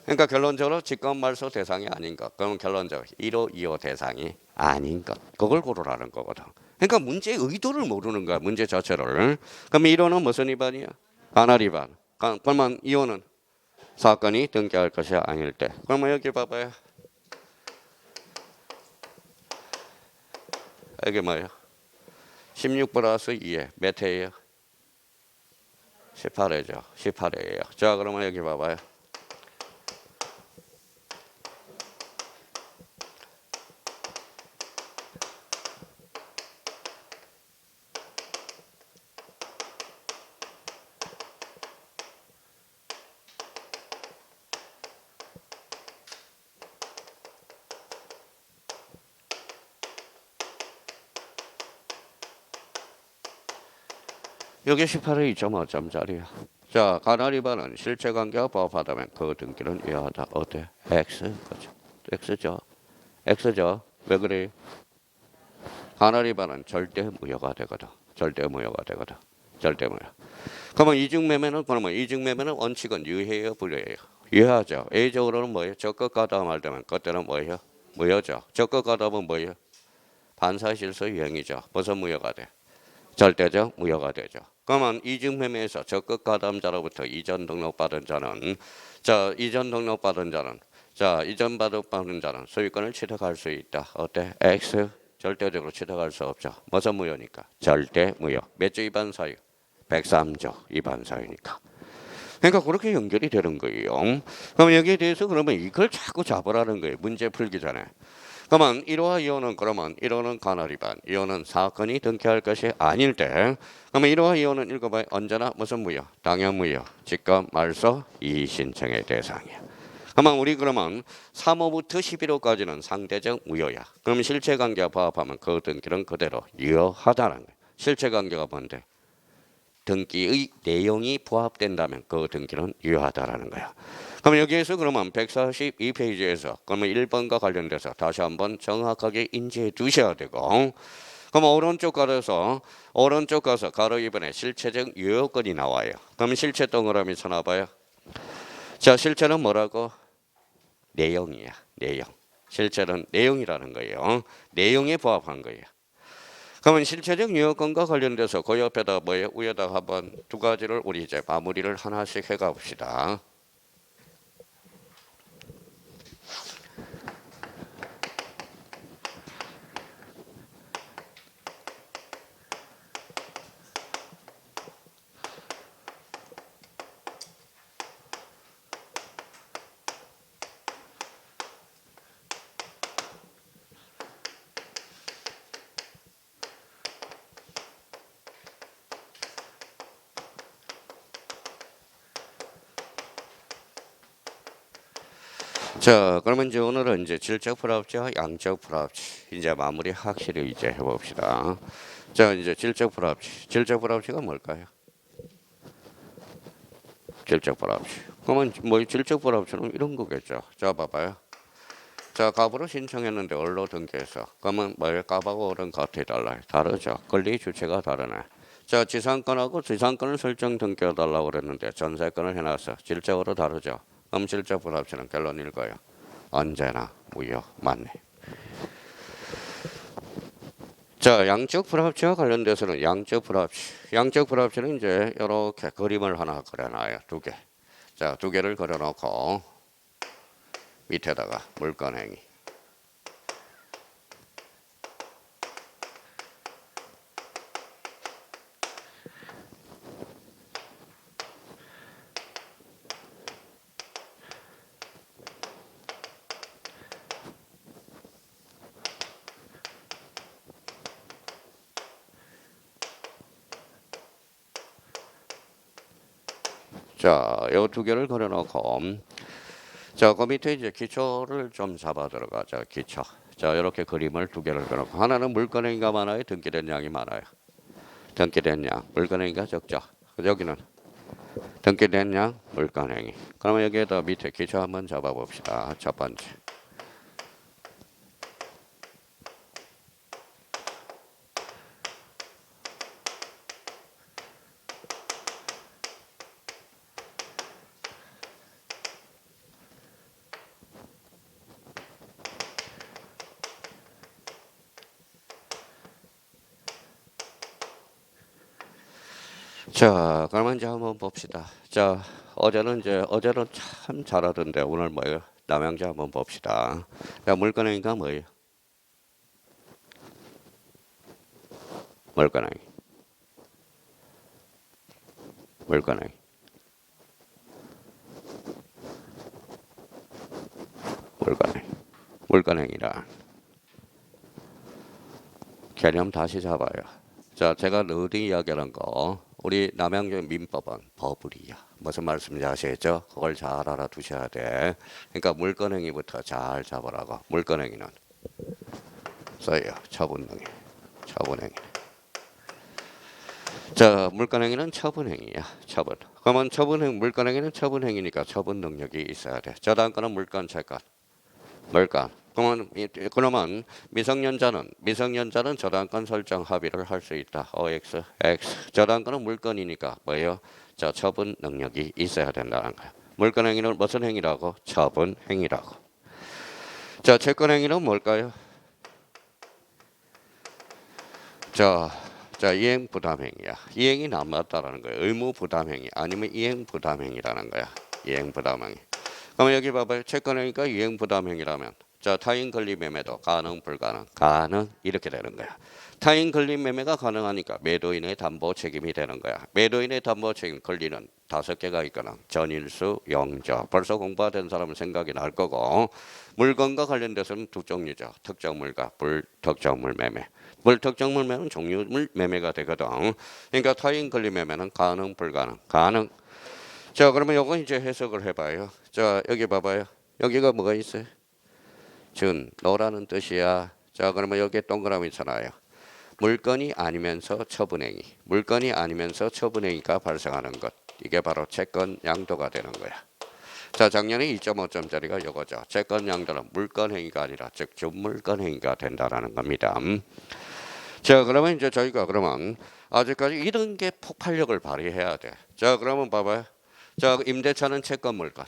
그러니까 결론적으로 직권 말소 대상이 아닌 것. 그러면 결론적으로 1호, 2호 대상이 아닌 것. 그걸 고르라는 거거든. 그러니까 문제의 의도를 모르는 거야. 문제 자체를. 그럼 1호는 무슨 위반이야? 하나 위반. 그러면 2호는 사건이 등기할 것이 아닐 때. 그러면 여기 봐봐요. 여기 뭐예요? 16 플러스 2에 몇 회예요? 18회죠. 18회예요. 자, 그러면 여기 봐봐요. 여기 18회 2.5점짜리야. 자, 가나리반은 실체관계와 부합하다면 그 등기는 유효하다. 어때? X. 그렇죠. X죠. 왜 그래? 가나리반은 절대 무효가 되거든. 절대무효. 그러면 이중매매는 원칙은 유효해요, 불효해요? 유효하죠. A적으로는 뭐예요? 적극 가담할 때면 그때는 뭐예요? 무효죠. 적극 가담은 뭐예요? 반사실소 유행이죠. 무슨 무효가 돼? 절대적 무효가 되죠. 그러면 이중매매에서 적극 가담자로부터 이전 등록받은 자는 이전 받은 자는 소유권을 취득할 수 있다. 어때? X 절대적으로 취득할 수 없죠. 무슨 무효니까? 절대 무효. 몇 조 위반 사유? 103조 위반 사유니까. 그러니까 그렇게 연결이 되는 거예요. 그럼 여기에 대해서 그러면 이걸 자꾸 잡으라는 거예요. 문제 풀기 전에. 그러면 1호와 2호는 1호는 간헐 위반, 2호는 사건이 등기할 것이 아닐 때. 그러면 1호와 2호는 읽어봐요. 언제나 무슨 무효? 당연 무효. 직권 말소 이의신청의 대상이야. 그러면 우리 그러면 3호부터 11호까지는 상대적 무효야. 그럼 실체관계와 부합하면 그 등기는 그대로 유효하다는 거야. 실체관계가 뭔데? 등기의 내용이 부합된다면 그 등기는 유효하다라는 거야. 그럼 여기에서 그러면 142페이지에서 그러면 1번과 관련돼서 다시 한번 정확하게 인지해 두셔야 되고, 그럼 오른쪽 가서 가로 2번에 실체적 유효권이 나와요. 그럼 실체 동그라미 쳐놔봐요. 자, 실체는 뭐라고? 내용이야. 내용. 실체는 내용이라는 거예요. 내용에 부합한 거예요. 그러면 실체적 유효권과 관련돼서 그 옆에다 뭐예요? 위에다 한번 두 가지를 우리 이제 마무리를 하나씩 해가 봅시다. 자, 그러면 이제 오늘은 이제 질적 불합치와 양적 불합치 이제 마무리 확실히 이제 해봅시다. 자, 이제 질적 불합치. 질적 불합치가 뭘까요? 질적 불합치. 그러면 뭐 질적 불합치는 이런 거겠죠. 자, 봐봐요. 자, 갑으로 신청했는데 얼로 등기해서 그러면 뭐예요? 갑하고 얼은 같이 달라요. 다르죠. 권리 주체가 다르네. 자, 지상권하고 지상권을 설정 등기해달라고 그랬는데 전세권을 해놔서 질적으로 다르죠. 그럼 질적 불합치는 결론일 거예요. 언제나 무효. 맞네. 자, 양적 불합치와 관련돼서는 양적 불합치는 이제 이렇게 그림을 하나 그려놔요. 두 개. 자, 두 개를 그려놓고 밑에다가 물건행위. 자, 요 두 개를 그려놓고 자, 그 밑에 이제 기초를 좀 잡아 들어가자. 기초. 자, 이렇게 그림을 두 개를 그려놓고 하나는 물건행위가 많아요. 등기된 양이 많아요. 등기된 양. 물건행위가 적죠. 여기는 등기된 양, 물건행위. 그러면 여기에다 밑에 기초 한번 잡아 봅시다. 첫 번째. 자, 그러면 이제 한번 봅시다. 자, 어제는 참 잘하던데 오늘 뭐예요? 남양주 한번 봅시다. 자, 물건행위가 뭐예요? 물건행위. 물건행위. 물건행위. 물건행위라. 개념 다시 잡아요. 자, 제가 늘 이야기하는 거 우리 남양주 민법은 버블이야. 무슨 말씀인지 아시겠죠? 그걸 잘 알아두셔야 돼. 그러니까 물건행위부터 잘 잡으라고. 물건행위는 써요. 처분행위. 처분행위. 자, 물건행위는 처분행위야. 처분. 그러면 물건행위는 처분행위니까 처분 능력이 있어야 돼. 저 다음 거는 물건, 채권. 물건. 그러면 미성년자는 저당권 설정 합의를 할 수 있다. OX, X. 저당권은 물건이니까 뭐예요? 자, 처분 능력이 있어야 된다는 거야. 물건 행위는 무슨 행위라고? 처분 행위라고. 자, 채권 행위는 뭘까요? 자, 이행 부담 행위야. 이행이 남았다라는 거예요. 의무 부담 행위 아니면 이행 부담 행위라는 거야. 이행 부담 행위. 그러면 여기 봐봐요. 채권 행위가 이행 부담 행위라면 자, 타인 권리 매매도 가능, 불가능, 가능 이렇게 되는 거야. 타인 권리 매매가 가능하니까 매도인의 담보 책임이 되는 거야. 매도인의 담보 책임 권리는 5개가 있거나 전일수, 영저. 벌써 공부가 된 사람은 생각이 날 거고 물건과 관련돼서는 두 종류죠. 특정물과 불특정물 매매. 불특정물 매매는 종류물 매매가 되거든. 그러니까 타인 권리 매매는 가능, 불가능, 가능. 자, 그러면 요거 이제 해석을 해봐요. 자, 여기 봐봐요. 여기가 뭐가 있어요? 노라는 뜻이야. 자, 그러면 여기에 동그라미 있잖아요. 물건이 아니면서 처분행위. 물건이 아니면서 처분행위가 발생하는 것. 이게 바로 채권 양도가 되는 거야. 자, 작년에 2.5점짜리가 이거죠. 채권 양도는 물건 행위가 아니라 즉 준물건 행위가 된다라는 겁니다. 자, 그러면 이제 저희가 그러면 아직까지 이런 게 폭발력을 발휘해야 돼. 자, 그러면 봐봐요. 자, 임대차는 채권 물건.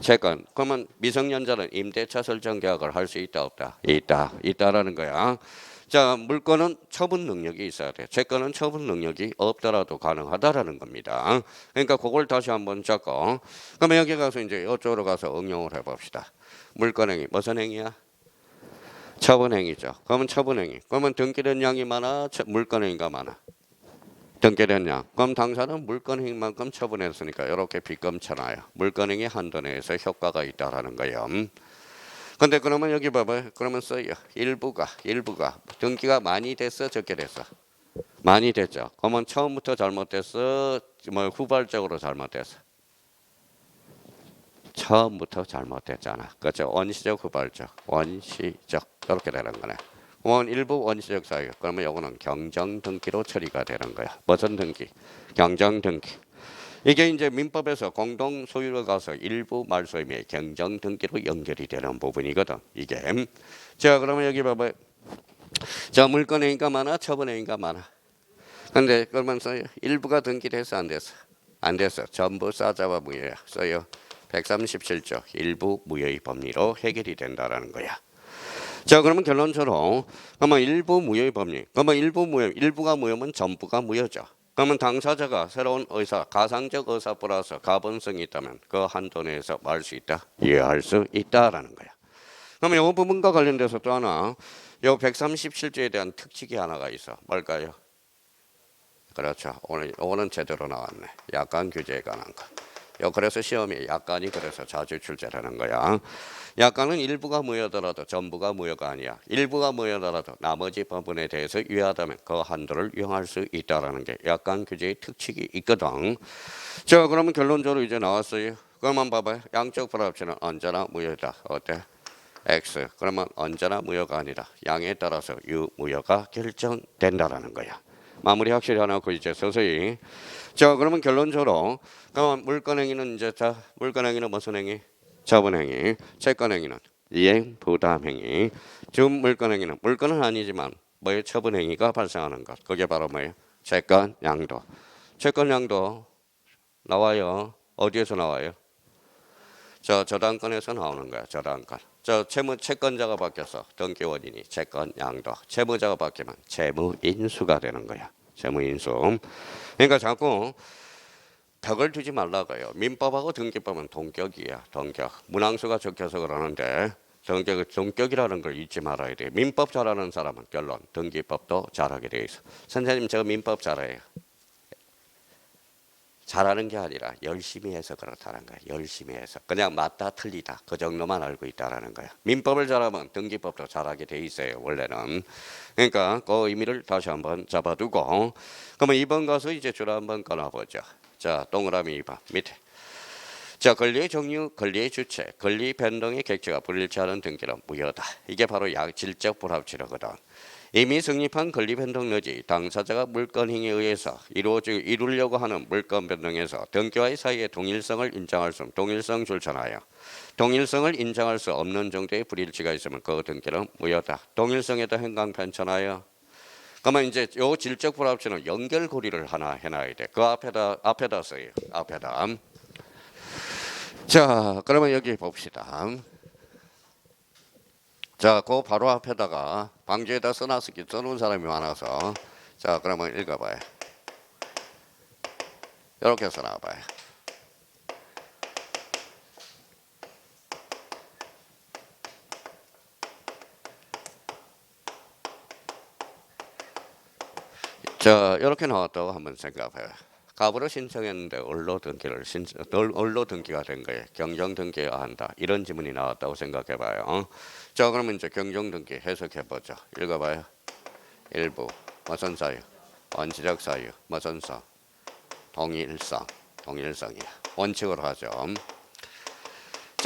채권. 그러면 미성년자는 임대차 설정 계약을 할 수 있다 없다? 있다라는 거야. 자, 물건은 처분 능력이 있어야 돼. 채권은 처분 능력이 없더라도 가능하다라는 겁니다. 그러니까 그걸 다시 한번 잡고, 그러면 여기 가서 이제 이쪽으로 가서 응용을 해봅시다. 물건행위 무슨 행위야? 처분행위죠. 그러면 처분행위. 그러면 등기된 양이 많아? 물건행위가 많아? 등기된 양. 그럼 당사는 물건행위만큼 처분했으니까 이렇게 빗금 쳐놔요. 물건행위 한도 내에서 효과가 있다라는 거예요. 근데 그러면 여기 봐봐요. 그러면 써요. 일부가 등기가 많이 됐어, 적게 됐어? 많이 됐죠. 그러면 처음부터 잘못됐어, 뭐 후발적으로 잘못됐어? 처음부터 잘못됐잖아. 그렇죠. 원시적, 후발적, 원시적 이렇게 되는 거네. 일부 원시적 사유. 그러면 요거는 경정 등기로 처리가 되는 거야. 무슨 등기? 경정 등기. 이게 이제 민법에서 공동 소유로 가서 일부 말소임의 경정 등기로 연결이 되는 부분이거든. 이게. 자, 그러면 여기 봐봐요. 자, 물건행위가 많아, 처분행위가 많아. 근데 그러면서 일부가 등기돼서 안 됐어. 안 됐어. 전부 싸잡아 무효야. 써요. 137조 일부 무효의 법리로 해결이 된다라는 거야. 자, 그러면 결론적으로 그러면 일부 무효의 법리. 그러면 일부가 무효면 전부가 무효죠. 그러면 당사자가 새로운 의사, 가상적 의사 플러스 가본성이 있다면 그 한도 내에서 뭐 할 수 있다? 이해할 수 있다라는 거야. 그러면 이 부분과 관련돼서 또 하나, 이 137조에 대한 특징이 하나가 있어. 뭘까요? 그렇죠. 오늘은 제대로 나왔네. 약관 규제에 관한 거. 그래서 시험에 약관이 그래서 자주 출제하는 거야. 약관은 일부가 무효더라도 전부가 무효가 아니야. 일부가 무효더라도 나머지 부분에 대해서 유효하다면 그 한도를 이용할 수 있다라는 게 약관 규제의 특징이 있거든. 자, 그러면 결론적으로 이제 나왔어요. 그러면 봐봐요. 양적 불합치는 언제나 무효다. 어때? X. 그러면 언제나 무효가 아니라 양에 따라서 유무효가 결정된다라는 거야. 마무리 확실히 해놓고 이제 서서히. 자, 그러면 결론적으로 그러면 물건행위는 이제 물건행위는 무슨 행위? 처분행위. 채권행위는 이행 부담행위. 준물건행위는 물건은 아니지만 뭐의 처분행위가 발생하는 것. 그게 바로 뭐예요? 채권 양도. 채권 양도 나와요. 어디에서 나와요? 저당권에서 나오는 거야. 저당권. 채권자가 바뀌어서 등기원인이 채권 양도. 채무자가 바뀌면 채무인수가 되는 거야. 채무인수. 그러니까 자꾸 벽을 두지 말라고요. 민법하고 등기법은 동격이야. 동격. 문항수가 적혀서 그러는데 동격이라는 걸 잊지 말아야 돼. 민법 잘하는 사람은 결론 등기법도 잘하게 돼 있어. 선생님 저 민법 잘해요. 잘하는 게 아니라 열심히 해서 그렇다는 거야. 열심히 해서. 그냥 맞다 틀리다 그 정도만 알고 있다라는 거야. 민법을 잘하면 등기법도 잘하게 돼 있어요. 원래는. 그러니까 그 의미를 다시 한번 잡아두고 그러면 2번 가서 이제 줄 한번 꺼내보죠. 자, 동그라미 2번 밑에. 자, 권리의 종류, 권리의 주체, 권리 변동의 객체가 불일치하는 등기는 무효다. 이게 바로 질적 불합치로거든. 이미 성립한 권리 변동 여지, 당사자가 물건 행위에 의해서 이루려고 하는 물건 변동에서 등기와의 사이의 동일성을 인정할 수, 동일성 줄잖아요. 동일성을 인정할 수 없는 정도의 불일치가 있으면 그 등기는 무효다. 동일성에도 행강 편찮아요. 그러면 이제 요 질적 불합치는 연결고리를 하나 해놔야 돼. 그 앞에다 써요. 앞에다. 자, 그러면 여기 봅시다. 자, 그 바로 앞에다가 방지에다 써놓은 사람이 많아서 자, 그러면 읽어봐요. 이렇게 써놔봐요. 자, 이렇게 나왔다고 한번 생각해요. 갑으로 신청했는데 얼로 등기가 된 거예요. 경정 등기해야 한다. 이런 지문이 나왔다고 생각해봐요. 자, 그러면 이제 경정 등기 해석해보죠. 읽어봐요. 일부 무슨 사유? 원시적 사유. 무슨 성? 동일성이야. 원칙으로 하죠.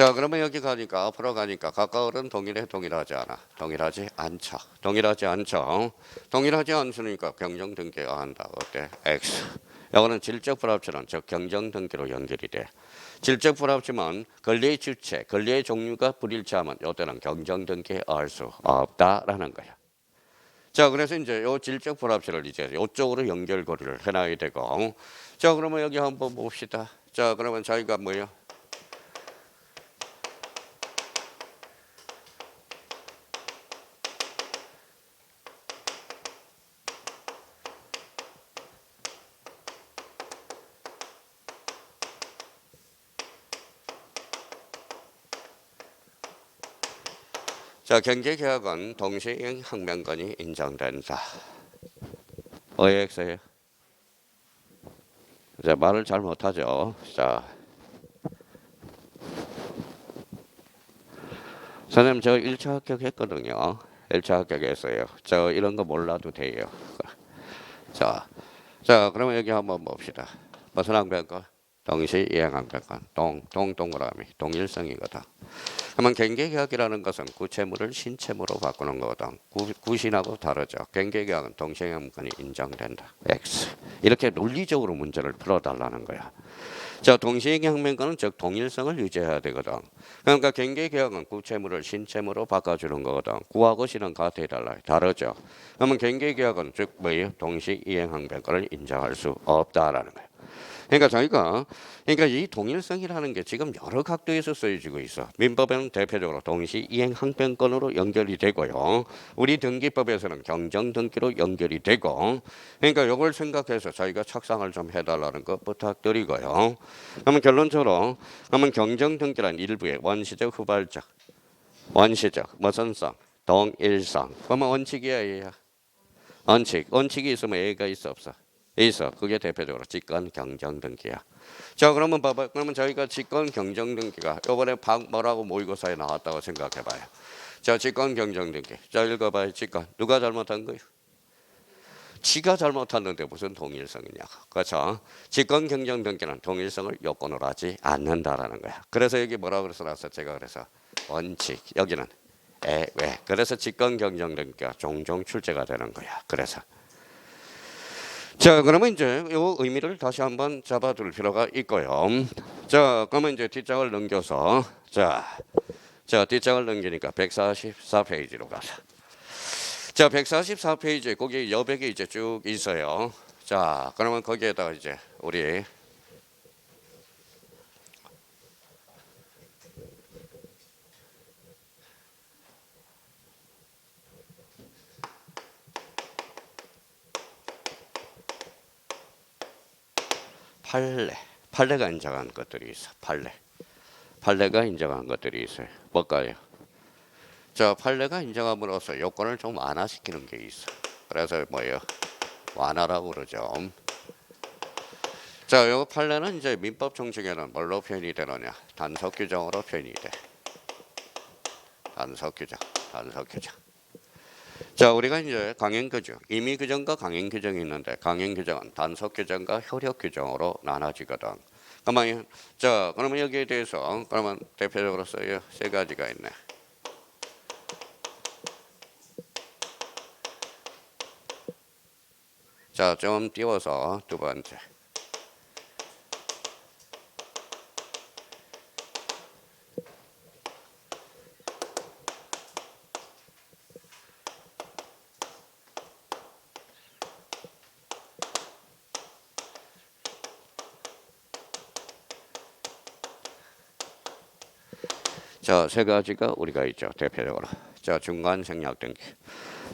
자, 그러면 여기 가니까 앞으로 가니까 가까울은 동일해, 동일하지 않아? 동일하지 않죠. 동일하지 않죠. 동일하지 않으니까 경정 등기가 한다. 어때? X. 이거는 질적 불합치는 즉 경정 등기로 연결이 돼. 질적 불합치면 권리의 주체, 권리의 종류가 불일치하면 이때는 경정 등기에 알 수 없다라는 거야. 자, 그래서 이제 요 질적 불합치를 이제 이쪽으로 연결고리를 해놔야 되고. 자, 그러면 여기 한번 봅시다. 자, 그러면 저희가 뭐예요? 자, 경제개혁은 동시행 항변권이 인정된다. OX예요. 자, 말을 잘 못하죠. 자, 선생님 저 1차 합격했거든요. 1차 합격했어요. 저 이런 거 몰라도 돼요. 자, 그러면 여기 한번 봅시다. 무슨 항변권? 동시이행 항변권. 동그라미. 동일성이거든. 그러면 경계개혁이라는 것은 구체물을 신체물로 바꾸는 거거든. 구신하고 다르죠. 경계개혁은 동시행항변권이 인정된다. X. 이렇게 논리적으로 문제를 풀어달라는 거야. 자, 동시행항변권은 즉 동일성을 유지해야 되거든. 그러니까 경계개혁은 구체물을 신체물로 바꿔주는 거거든. 구하고 신은 같아달라. 다르죠. 그러면 경계개혁은 즉 뭐예요? 동시이행항변권을 인정할 수 없다라는 거야. 그러니까 이 동일성이라는 게 지금 여러 각도에서 쓰여지고 있어. 민법에는 대표적으로 동시이행항변권으로 연결이 되고요. 우리 등기법에서는 경정등기로 연결이 되고. 그러니까 이걸 생각해서 저희가 착상을 좀 해달라는 거 부탁드리고요. 그러면 결론적으로 그러면 경정등기란 일부의 원시적 후발적, 원시적, 무선성, 동일성. 그러면 원칙이야 얘야. 원칙이 있으면 A가 있어 없어? 있어. 그게 대표적으로 직권 경정 등기야. 자, 그러면 봐봐. 그러면 저희가 직권 경정 등기가 이번에 뭐라고 모의고사에 나왔다고 생각해 봐요. 자, 직권 경정 등기. 자, 읽어 봐요. 직권. 누가 잘못한 거예요? 지가 잘못했는데 무슨 동일성이냐. 그렇죠? 직권 경정 등기는 동일성을 요건으로 하지 않는다라는 거야. 그래서 여기 뭐라고 그래서 나왔어? 제가 그래서 원칙. 여기는 왜? 그래서 직권 경정 등기가 종종 출제가 되는 거야. 그래서 자, 그러면 이제 이 의미를 다시 한번 잡아둘 필요가 있고요. 자, 그러면 이제 뒷장을 넘겨서 자, 뒷장을 넘기니까 144페이지로 가서. 자, 144페이지에 거기 여백이 이제 쭉 있어요. 자, 그러면 거기에다가 이제 우리 판례가 인정한 것들이 있어. 판례가 인정한 것들이 있어요. 뭘까요? 자, 판례가 인정함으로써 요건을 좀 완화시키는 게 있어. 그래서 뭐예요? 완화라고 그러죠. 자, 요 판례는 이제 민법 정칙에는 뭘로 표현이 되느냐? 단속 규정으로 표현이 돼. 단속 규정. 자, 우리가 이제 강행 규정, 임의 규정과 강행 규정이 있는데 강행 규정은 단속 규정과 효력 규정으로 나눠지거든. 그러면 여기에 대해서 그러면 대표적으로 써요. 세 가지가 있네. 자, 좀 띄워서 두 번째. 자, 세 가지가 우리가 있죠. 대표적으로. 자, 중간 생략 등기.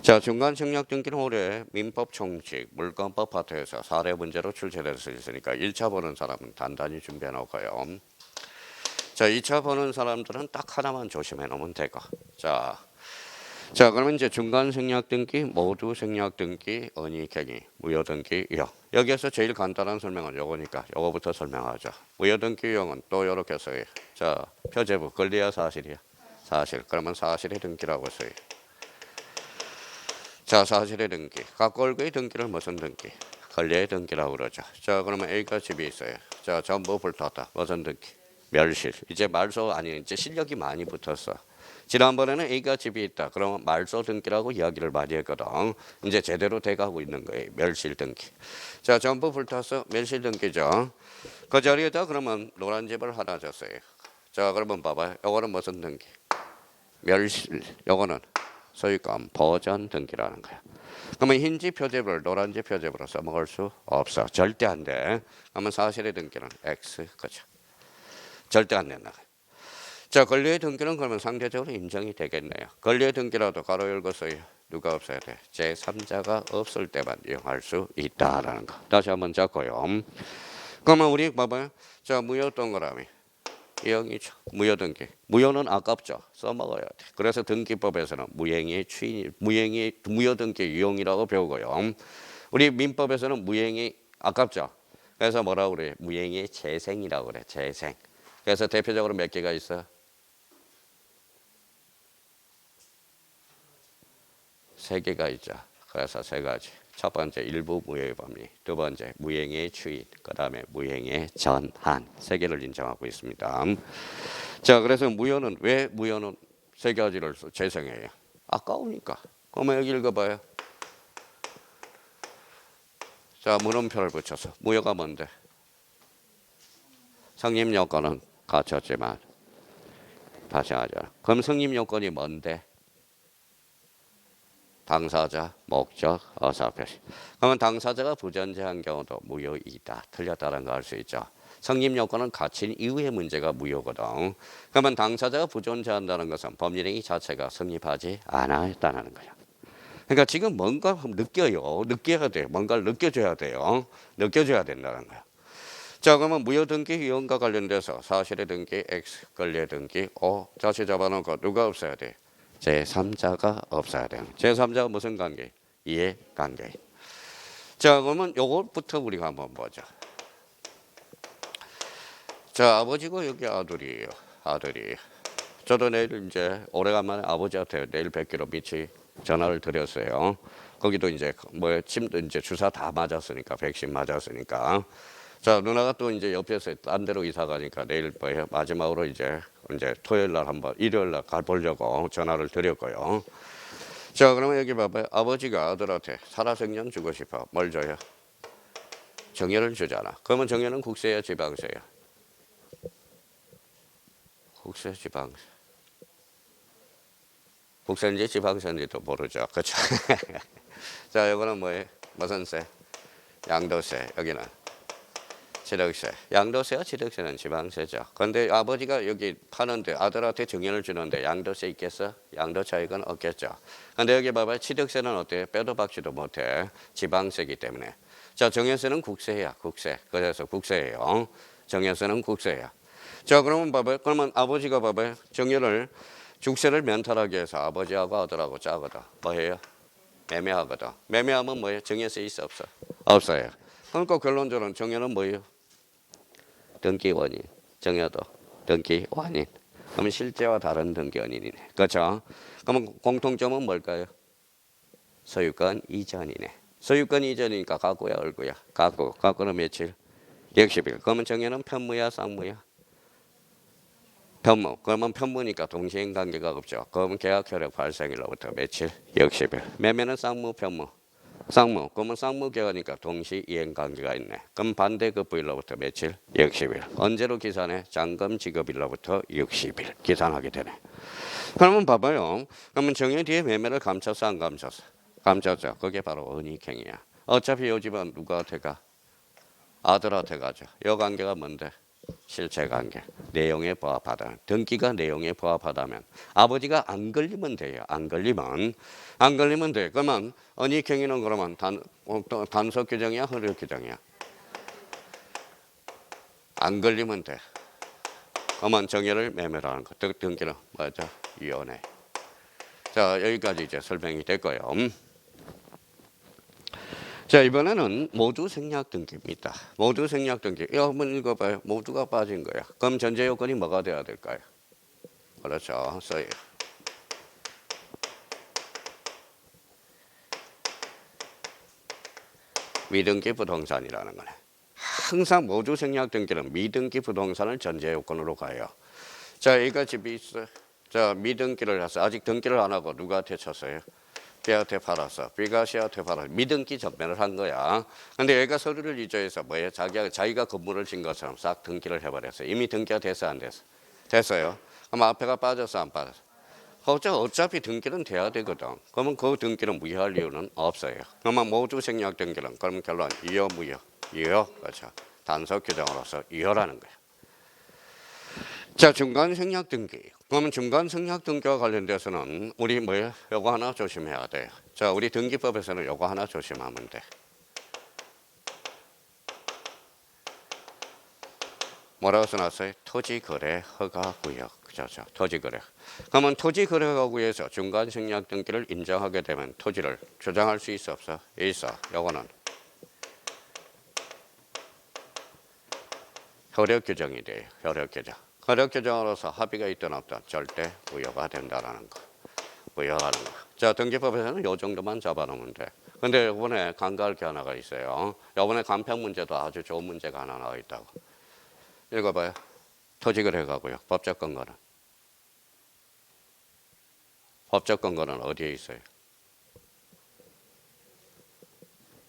자, 중간 생략 등기는 올해 민법 총칙, 물권법 파트에서 사례 문제로 출제될 수 있으니까 1차 보는 사람은 단단히 준비해 놓고요. 자, 2차 보는 사람들은 딱 하나만 조심해 놓으면 되고. 자, 그러면 이제 중간 생략 등기, 모두 생략 등기, 언의 갱의, 무효 등기 유형. 여기에서 제일 간단한 설명은 요거니까 요거부터 설명하죠. 무효 등기 유형은 또 이렇게 써요. 자, 표제부 권리야 사실이야? 사실. 그러면 사실의 등기라고 써요. 자, 사실의 등기. 각 월구의 등기를 무슨 등기? 권리의 등기라고 그러죠. 자, 그러면 A가 집이 있어요. 자, 전부 불탔다. 무슨 등기? 멸실. 이제 말소 아니 이제 실력이 많이 붙었어. 지난번에는 A가 집이 있다. 그러면 말소 등기라고 이야기를 많이 했거든. 이제 제대로 돼가고 있는 거예요. 멸실 등기. 자, 전부 불타서 멸실 등기죠. 그 자리에다 그러면 노란 집을 하나 줬어요. 자, 그러면 봐봐요. 요거는 무슨 등기? 멸실. 요거는 소유권 보전 등기라는 거야. 그러면 흰지 표제별, 노란지 표제별로 써먹을 수 없어. 절대 안 돼. 그러면 사실의 등기는 X, 그죠? 절대 안 된다. 자, 권리의 등기는 그러면 상대적으로 인정이 되겠네요. 권리의 등기라도 가로 열고 써요. 누가 없어야 돼? 제3자가 없을 때만 이용할 수 있다라는 거. 다시 한번 잡고요. 그러면 우리 봐봐요. 자, 무효 동그라미. 이형이죠. 무효 등기. 무효는 아깝죠. 써먹어야 돼. 그래서 등기법에서는 무행의 추인, 무효 등기 유형이라고 배우고요. 우리 민법에서는 무행이 아깝죠. 그래서 뭐라고 그래? 무행의 재생이라고 그래. 재생. 그래서 대표적으로 몇 개가 있어? 세 개가 있죠. 그래서 세 가지. 첫 번째 일부 무효의 법리, 두 번째 무행의 추인, 그 다음에 무행의 전한. 세 개를 인정하고 있습니다. 자, 그래서 무효는 왜 무효는 세 가지를 재생해요? 아까우니까. 그러면 여기 읽어봐요. 자, 물음표를 붙여서 무효가 뭔데? 성립 요건은 갖췄지만 다시 하자. 그럼 성립 요건이 뭔데? 당사자, 목적, 의사표시. 그러면 당사자가 부존재한 경우도 무효이다. 틀렸다는 거 알 수 있죠. 성립 요건은 갖춘 이후의 문제가 무효거든. 그러면 당사자가 부존재한다는 것은 법률행위 자체가 성립하지 않았다는 거야. 그러니까 지금 뭔가 느껴요. 느껴야 돼. 뭔가를 느껴줘야 돼요. 느껴줘야 된다는 거야. 자, 그러면 무효등기 유형과 관련돼서 사실의 등기 X, 권리의 등기 O. 자체 잡아놓고 누가 없어야 돼? 제3자가 없어야 돼요. 제3자가 무슨 관계? 이해관계. 자, 그러면 요것부터 우리가 한번 보자. 자, 아버지고 여기 아들이에요. 아들이. 저도 내일 이제 오래간만에 아버지한테 내일 뵙기로 미치 전화를 드렸어요. 거기도 이제 뭐 침도 이제 주사 다 맞았으니까 백신 맞았으니까. 자, 누나가 또 이제 옆에서 딴 데로 이사 가니까 내일 뭐예요? 마지막으로 이제 토요일 날 한번 일요일 날 가보려고 전화를 드렸고요. 자, 그러면 여기 봐봐요. 아버지가 아들한테 살아생전 주고 싶어. 뭘 줘요? 정여를 주잖아. 그러면 정여는 국세야 지방세야? 국세 지방세. 국세인지 지방세인지도 모르죠. 그렇죠? 자, 이거는 뭐예요? 무슨 세? 양도세. 여기는 취득세. 양도세와 취득세는 지방세죠. 그런데 아버지가 여기 파는데 아들한테 정연을 주는데 양도세 있겠어? 양도 차익은 없겠죠. 그런데 여기 봐봐요. 취득세는 어때요? 빼도 박지도 못해. 지방세이기 때문에. 자, 정연세는 국세야. 국세. 그래서 국세예요. 정연세는 국세야. 자, 그러면 봐봐요. 그러면 아버지가 봐봐요. 정연을 중세를 면탈하기 위해서 아버지하고 아들하고 짜거든. 뭐 해요? 매매하거든. 매매하면 뭐예요? 정연세 있어 없어? 없어요. 그러니까 결론적으로 정연은 뭐예요? 등기 원인. 정여도 등기 원인. 그러면 실제와 다른 등기 원인이네. 그렇죠? 그러면 공통점은 뭘까요? 소유권 이전이네. 소유권 이전이니까 가구야 얼구야? 가구. 가구는 며칠? 60일. 그러면 정여는 편무야 쌍무야? 편무. 그러면 편무니까 동시행 관계가 없죠. 그러면 계약 효력 발생일로부터 며칠? 60일. 매매는 쌍무 편무? 쌍무. 그러면 쌍무 계약이니까 동시 이행 관계가 있네. 그럼 반대급부일로부터 며칠? 60일. 언제로 계산해? 잔금 지급일로부터 60일 계산하게 되네. 그러면 봐봐요. 그러면 정해 뒤에 매매를 감췄어 안 감췄어? 감췄죠. 그게 바로 은닉행위야. 어차피 요 집은 누구한테 가? 아들한테 가죠. 요 관계가 뭔데? 실체관계. 내용에 부합하다. 등기가 내용에 부합하다면 아버지가 안 걸리면 돼요. 안 걸리면 돼. 그러면 은닉행위는 그러면 단속 규정이야, 허력 규정이야? 안 걸리면 돼. 그러면 정여를 매매라는 거. 등기는 뭐죠? 위원회. 자, 여기까지 이제 설명이 됐고요. 자, 이번에는 모두 생략 등기입니다. 모두 생략 등기. 이거 한번 읽어봐요. 모두가 빠진 거야. 그럼 전제 요건이 뭐가 돼야 될까요? 그렇죠. 써요. 미등기 부동산이라는 거네. 항상 모두 생략 등기는 미등기 부동산을 전제 요건으로 가요. 자, 이거 집이 있어. 자, 미등기를 해서 아직 등기를 안 하고 누구한테 쳤어요? B한테 팔았어. B가 C한테 팔았어. 미등기 전매를 한 거야. 근데 얘가 서류를 위조해서 뭐예요? 자기가 건물을 진 것처럼 싹 등기를 해버렸어요. 이미 등기가 됐어, 안 됐어? 됐어요. 그럼 앞에가 빠졌어, 안 빠졌어? 어차피 등기는 돼야 되거든. 그러면 그 등기는 무효할 이유는 없어요. 그러면 모두 생략 등기는 그럼 결론 유효, 무효? 유효. 그렇죠. 단서 규정으로서 유효라는 거예요. 자, 중간 생략 등기. 그러면 중간 생략 등기와 관련돼서는 우리 뭐예요? 요거 하나 조심해야 돼요. 자, 우리 등기법에서는 요거 하나 조심하면 돼. 뭐라고 써놨어요? 토지거래 허가구역. 그죠? 토지거래. 그러면 토지거래허가구에서 중간 생략 등기를 인정하게 되면 토지를 주장할 수 있어 없어? 있어. 요거는 효력 규정이 돼요. 효력 규정. 효력 규정으로서 합의가 있든 없든 절대 무효가 된다라는 거. 무효하는 거. 자, 등기법에서는 요 정도만 잡아놓으면 돼. 근데 이번에 간과할 게 하나가 있어요. 이번에 간평 문제도 아주 좋은 문제가 하나 나와 있다고. 읽어봐요. 토지거래허가구역. 법적 근거는? 법적 근거는 어디에 있어요?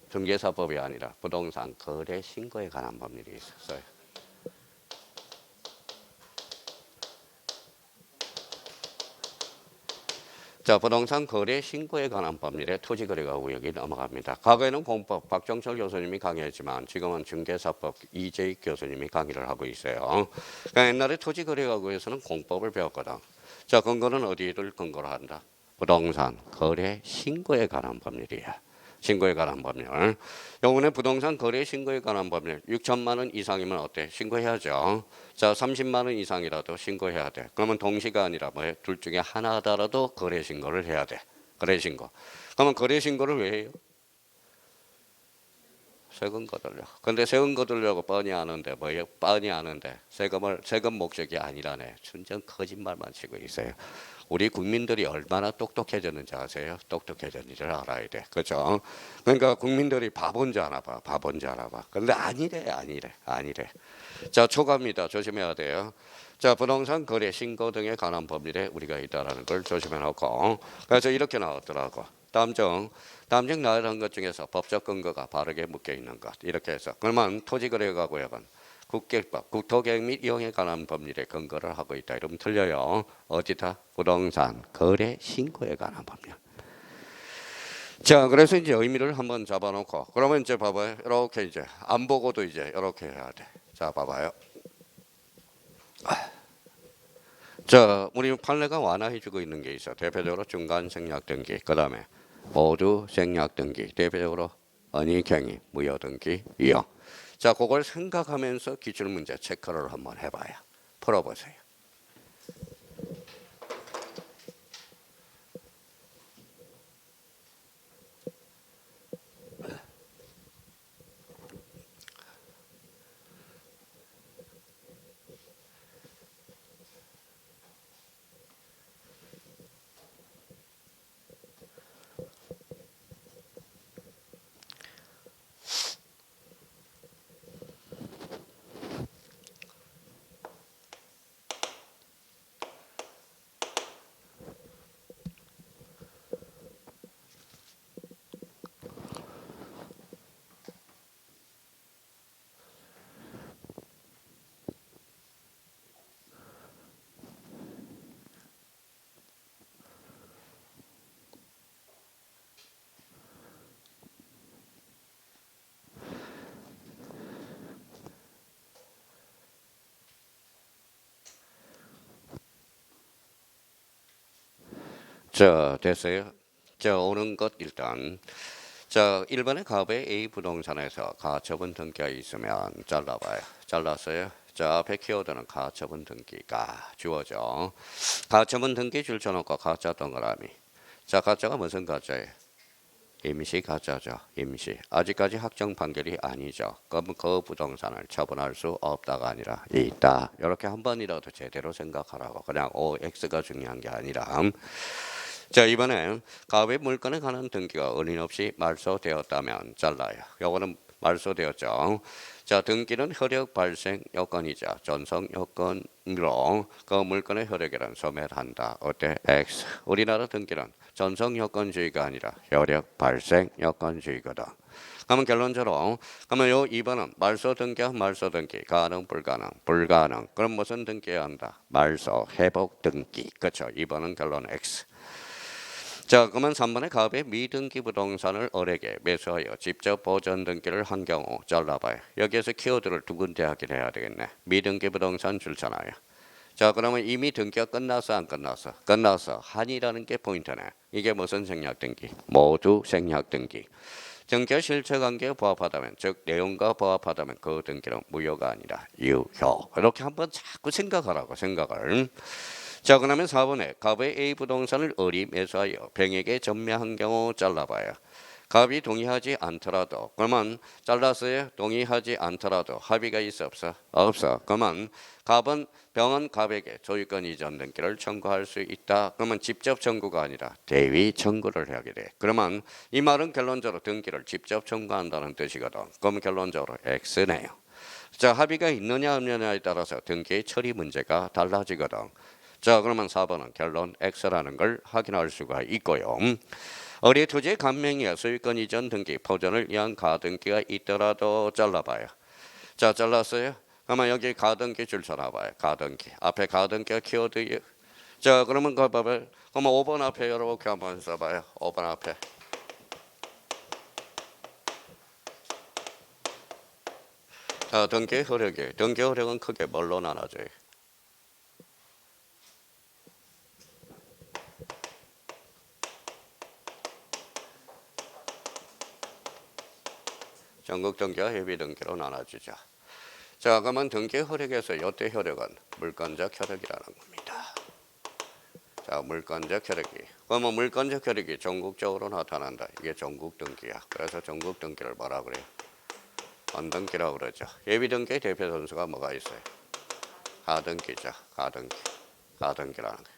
중개사법이 아니라 부동산 거래 신고에 관한 법률이 있었어요. 자, 부동산 거래 신고에 관한 법률에 토지거래허가구역이 넘어갑니다. 과거에는 공법 박정철 교수님이 강의했지만 지금은 중개사법 이재익 교수님이 강의를 하고 있어요. 그러니까 옛날에 토지거래허가구에서는 공법을 배웠거든. 자, 근거는 어디를 근거로 한다? 부동산 거래 신고에 관한 법률이야. 신고에 관한 법률. 요번에 부동산 거래 신고에 관한 법률 6천만 원 이상이면 어때? 신고해야죠. 자, 30만 원 이상이라도 신고해야 돼. 그러면 동시가 아니라 뭐예요? 둘 중에 하나더라도 거래 신고를 해야 돼. 거래 신고. 그러면 거래 신고를 왜 해요? 세금 거둘려. 근데 세금 거둘려고 뻔히 아는데 뭐예요? 뻔히 아는데 세금 목적이 아니라네. 순전 거짓말만 치고 있어요. 우리 국민들이 얼마나 똑똑해졌는지 아세요? 똑똑해졌는지를 알아야 돼. 그죠? 그러니까 국민들이 바본지 아나 봐. 바본지 아나 봐. 근데 아니래. 자, 초과입니다. 조심해야 돼요. 자, 부동산 거래 신고 등에 관한 법률에 우리가 있다라는 걸 조심해 놓고. 그래서 이렇게 나왔더라고. 다음 중 나열한 것 중에서 법적 근거가 바르게 묶여 있는 것. 이렇게 해서. 그러면 토지거래허가구역은 국계법, 국토계획 및 이용에 관한 법률에 근거를 하고 있다. 이러면 틀려요. 어디다? 부동산 거래 신고에 관한 법률. 자, 그래서 이제 의미를 한번 잡아놓고 그러면 이제 봐봐요. 이렇게 이제 안 보고도 이제 이렇게 해야 돼. 자, 봐봐요. 자, 우리 판례가 완화해주고 있는 게 있어. 대표적으로 중간 생략 등기, 그 다음에 모두 생략 등기, 대표적으로 언의경위, 무효 등기, 이용. 자, 그걸 생각하면서 기출문제 체크를 한번 해봐요. 풀어보세요. 자, 됐어요. 자, 오는 것 일단. 자, 1번의 가업의 A 부동산에서 가처분 등기가 있으면 잘라봐요. 잘랐어요. 자, 앞에 키워드는 가처분 등기가 주어져. 가처분 등기 줄쳐놓고 가짜 동그라미. 자, 가짜가 무슨 가짜예요? 임시 가짜죠. 임시. 아직까지 확정 판결이 아니죠. 그럼 그 부동산을 처분할 수 없다가 아니라 있다. 이렇게 한 번이라도 제대로 생각하라고. 그냥 OX가 중요한 게 아니라. 자, 이번에 가업의 물건에 관한 등기가 어림없이 말소되었다면 잘라요. 요거는 말소되었죠. 자, 등기는 효력 발생 요건이자 전송 요건으로 그 물건의 효력이란 소멸한다. 어때? X. 우리나라 등기는 전송 요건주의가 아니라 효력 발생 요건주의거든. 그러면 결론적으로 그러면 요 2번은 말소 등기와 말소 등기 가능 불가능 불가능. 그럼 무슨 등기해야 한다? 말소 회복 등기. 그렇죠. 2번은 결론 X. 자, 그러면 3번에 갑의 미등기 부동산을 을에게 매수하여 직접 보전 등기를 한 경우 잘라봐요. 여기에서 키워드를 두 군데 하긴 해야 되겠네. 미등기 부동산 줄잖아요. 자, 그러면 이미 등기가 끝나서 안 끝나서? 끝나서. 한이라는 게 포인트네. 이게 무슨 생략 등기? 모두 생략 등기. 등기와 실체관계에 부합하다면, 즉 내용과 부합하다면 그 등기는 무효가 아니라 유효. 이렇게 한번 자꾸 생각하라고 생각을. 자, 그러면 4번에 갑의 A 부동산을 을이 매수하여 병에게 전매한 경우 잘라봐요. 갑이 동의하지 않더라도 그러면 잘랐어요. 동의하지 않더라도 합의가 있어 없어? 없어. 그러면 갑은 병은 갑에게 소유권 이전 등기를 청구할 수 있다. 그러면 직접 청구가 아니라 대위 청구를 하게 돼. 그러면 이 말은 결론적으로 등기를 직접 청구한다는 뜻이거든. 그럼 결론적으로 X네요. 자, 합의가 있느냐 없느냐에 따라서 등기의 처리 문제가 달라지거든. 자, 그러면 4번은 결론 X라는 걸 확인할 수가 있고요. 을의 토지의 감명이야 소유권 이전 등기 포전을 위한 가등기가 있더라도 잘라봐요. 자, 잘랐어요. 그러면 여기 가등기 줄 서놔봐요. 가등기 앞에 가등기가 키워드. 자, 그러면 그 봐봐요. 그러면 5번 앞에 이렇게 한번 써봐요. 5번 앞에. 자, 등기 효력이. 등기 효력은 크게 뭘로 나눠져요? 전국 등기와 협의 등기로 나눠주죠. 자, 그러면 등기 효력에서 요때 효력은 물권적 효력이라는 겁니다. 자, 물권적 효력이. 그러면 물권적 효력이 전국적으로 나타난다. 이게 전국 등기야. 그래서 전국 등기를 뭐라 그래요? 원등기라고 그러죠. 예비 등기의 대표 선수가 뭐가 있어요? 가등기죠. 가등기. 가등기라는 거.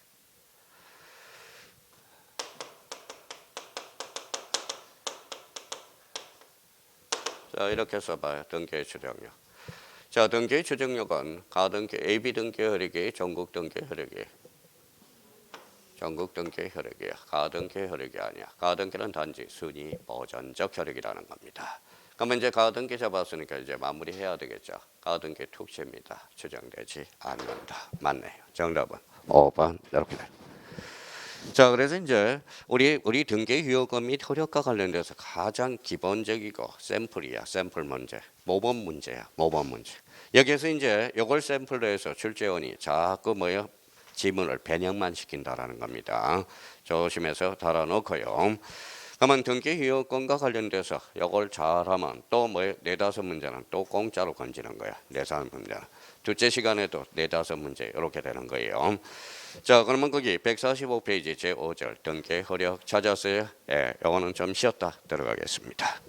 자, 이렇게 써봐요. 등기의 추정력. 자, 등기의 추정력은 가등기, AB 등기 효력이 전국 등기 효력이. 전국 등기 효력이야. 가등기 효력이 아니야. 가등기는 단지 순위 보전적 효력이라는 겁니다. 그러면 이제 가등기 잡았으니까 이제 마무리해야 되겠죠. 가등기 특시입니다. 추정되지 않는다. 맞네요. 정답은 5번 이렇게 돼요. 자, 그래서 이제 우리 등기 유효금 및 효력과 관련돼서 가장 기본적이고 샘플이야. 샘플 문제. 모범 문제야. 모범 문제. 여기에서 이제 이걸 샘플로 해서 출제원이 자꾸 뭐요? 지문을 변형만 시킨다라는 겁니다. 조심해서 달아놓고요. 그러면 등기 유효권과 관련돼서 이걸 잘하면 또 뭐예요? 4-5 문제는 또 공짜로 건지는 거야. 4-5 문제는. 둘째 시간에도 4-5 문제 이렇게 되는 거예요. 자, 그러면 거기 145페이지 제5절 등기 효력 찾았어요? 예, 이거는 좀 쉬었다 들어가겠습니다.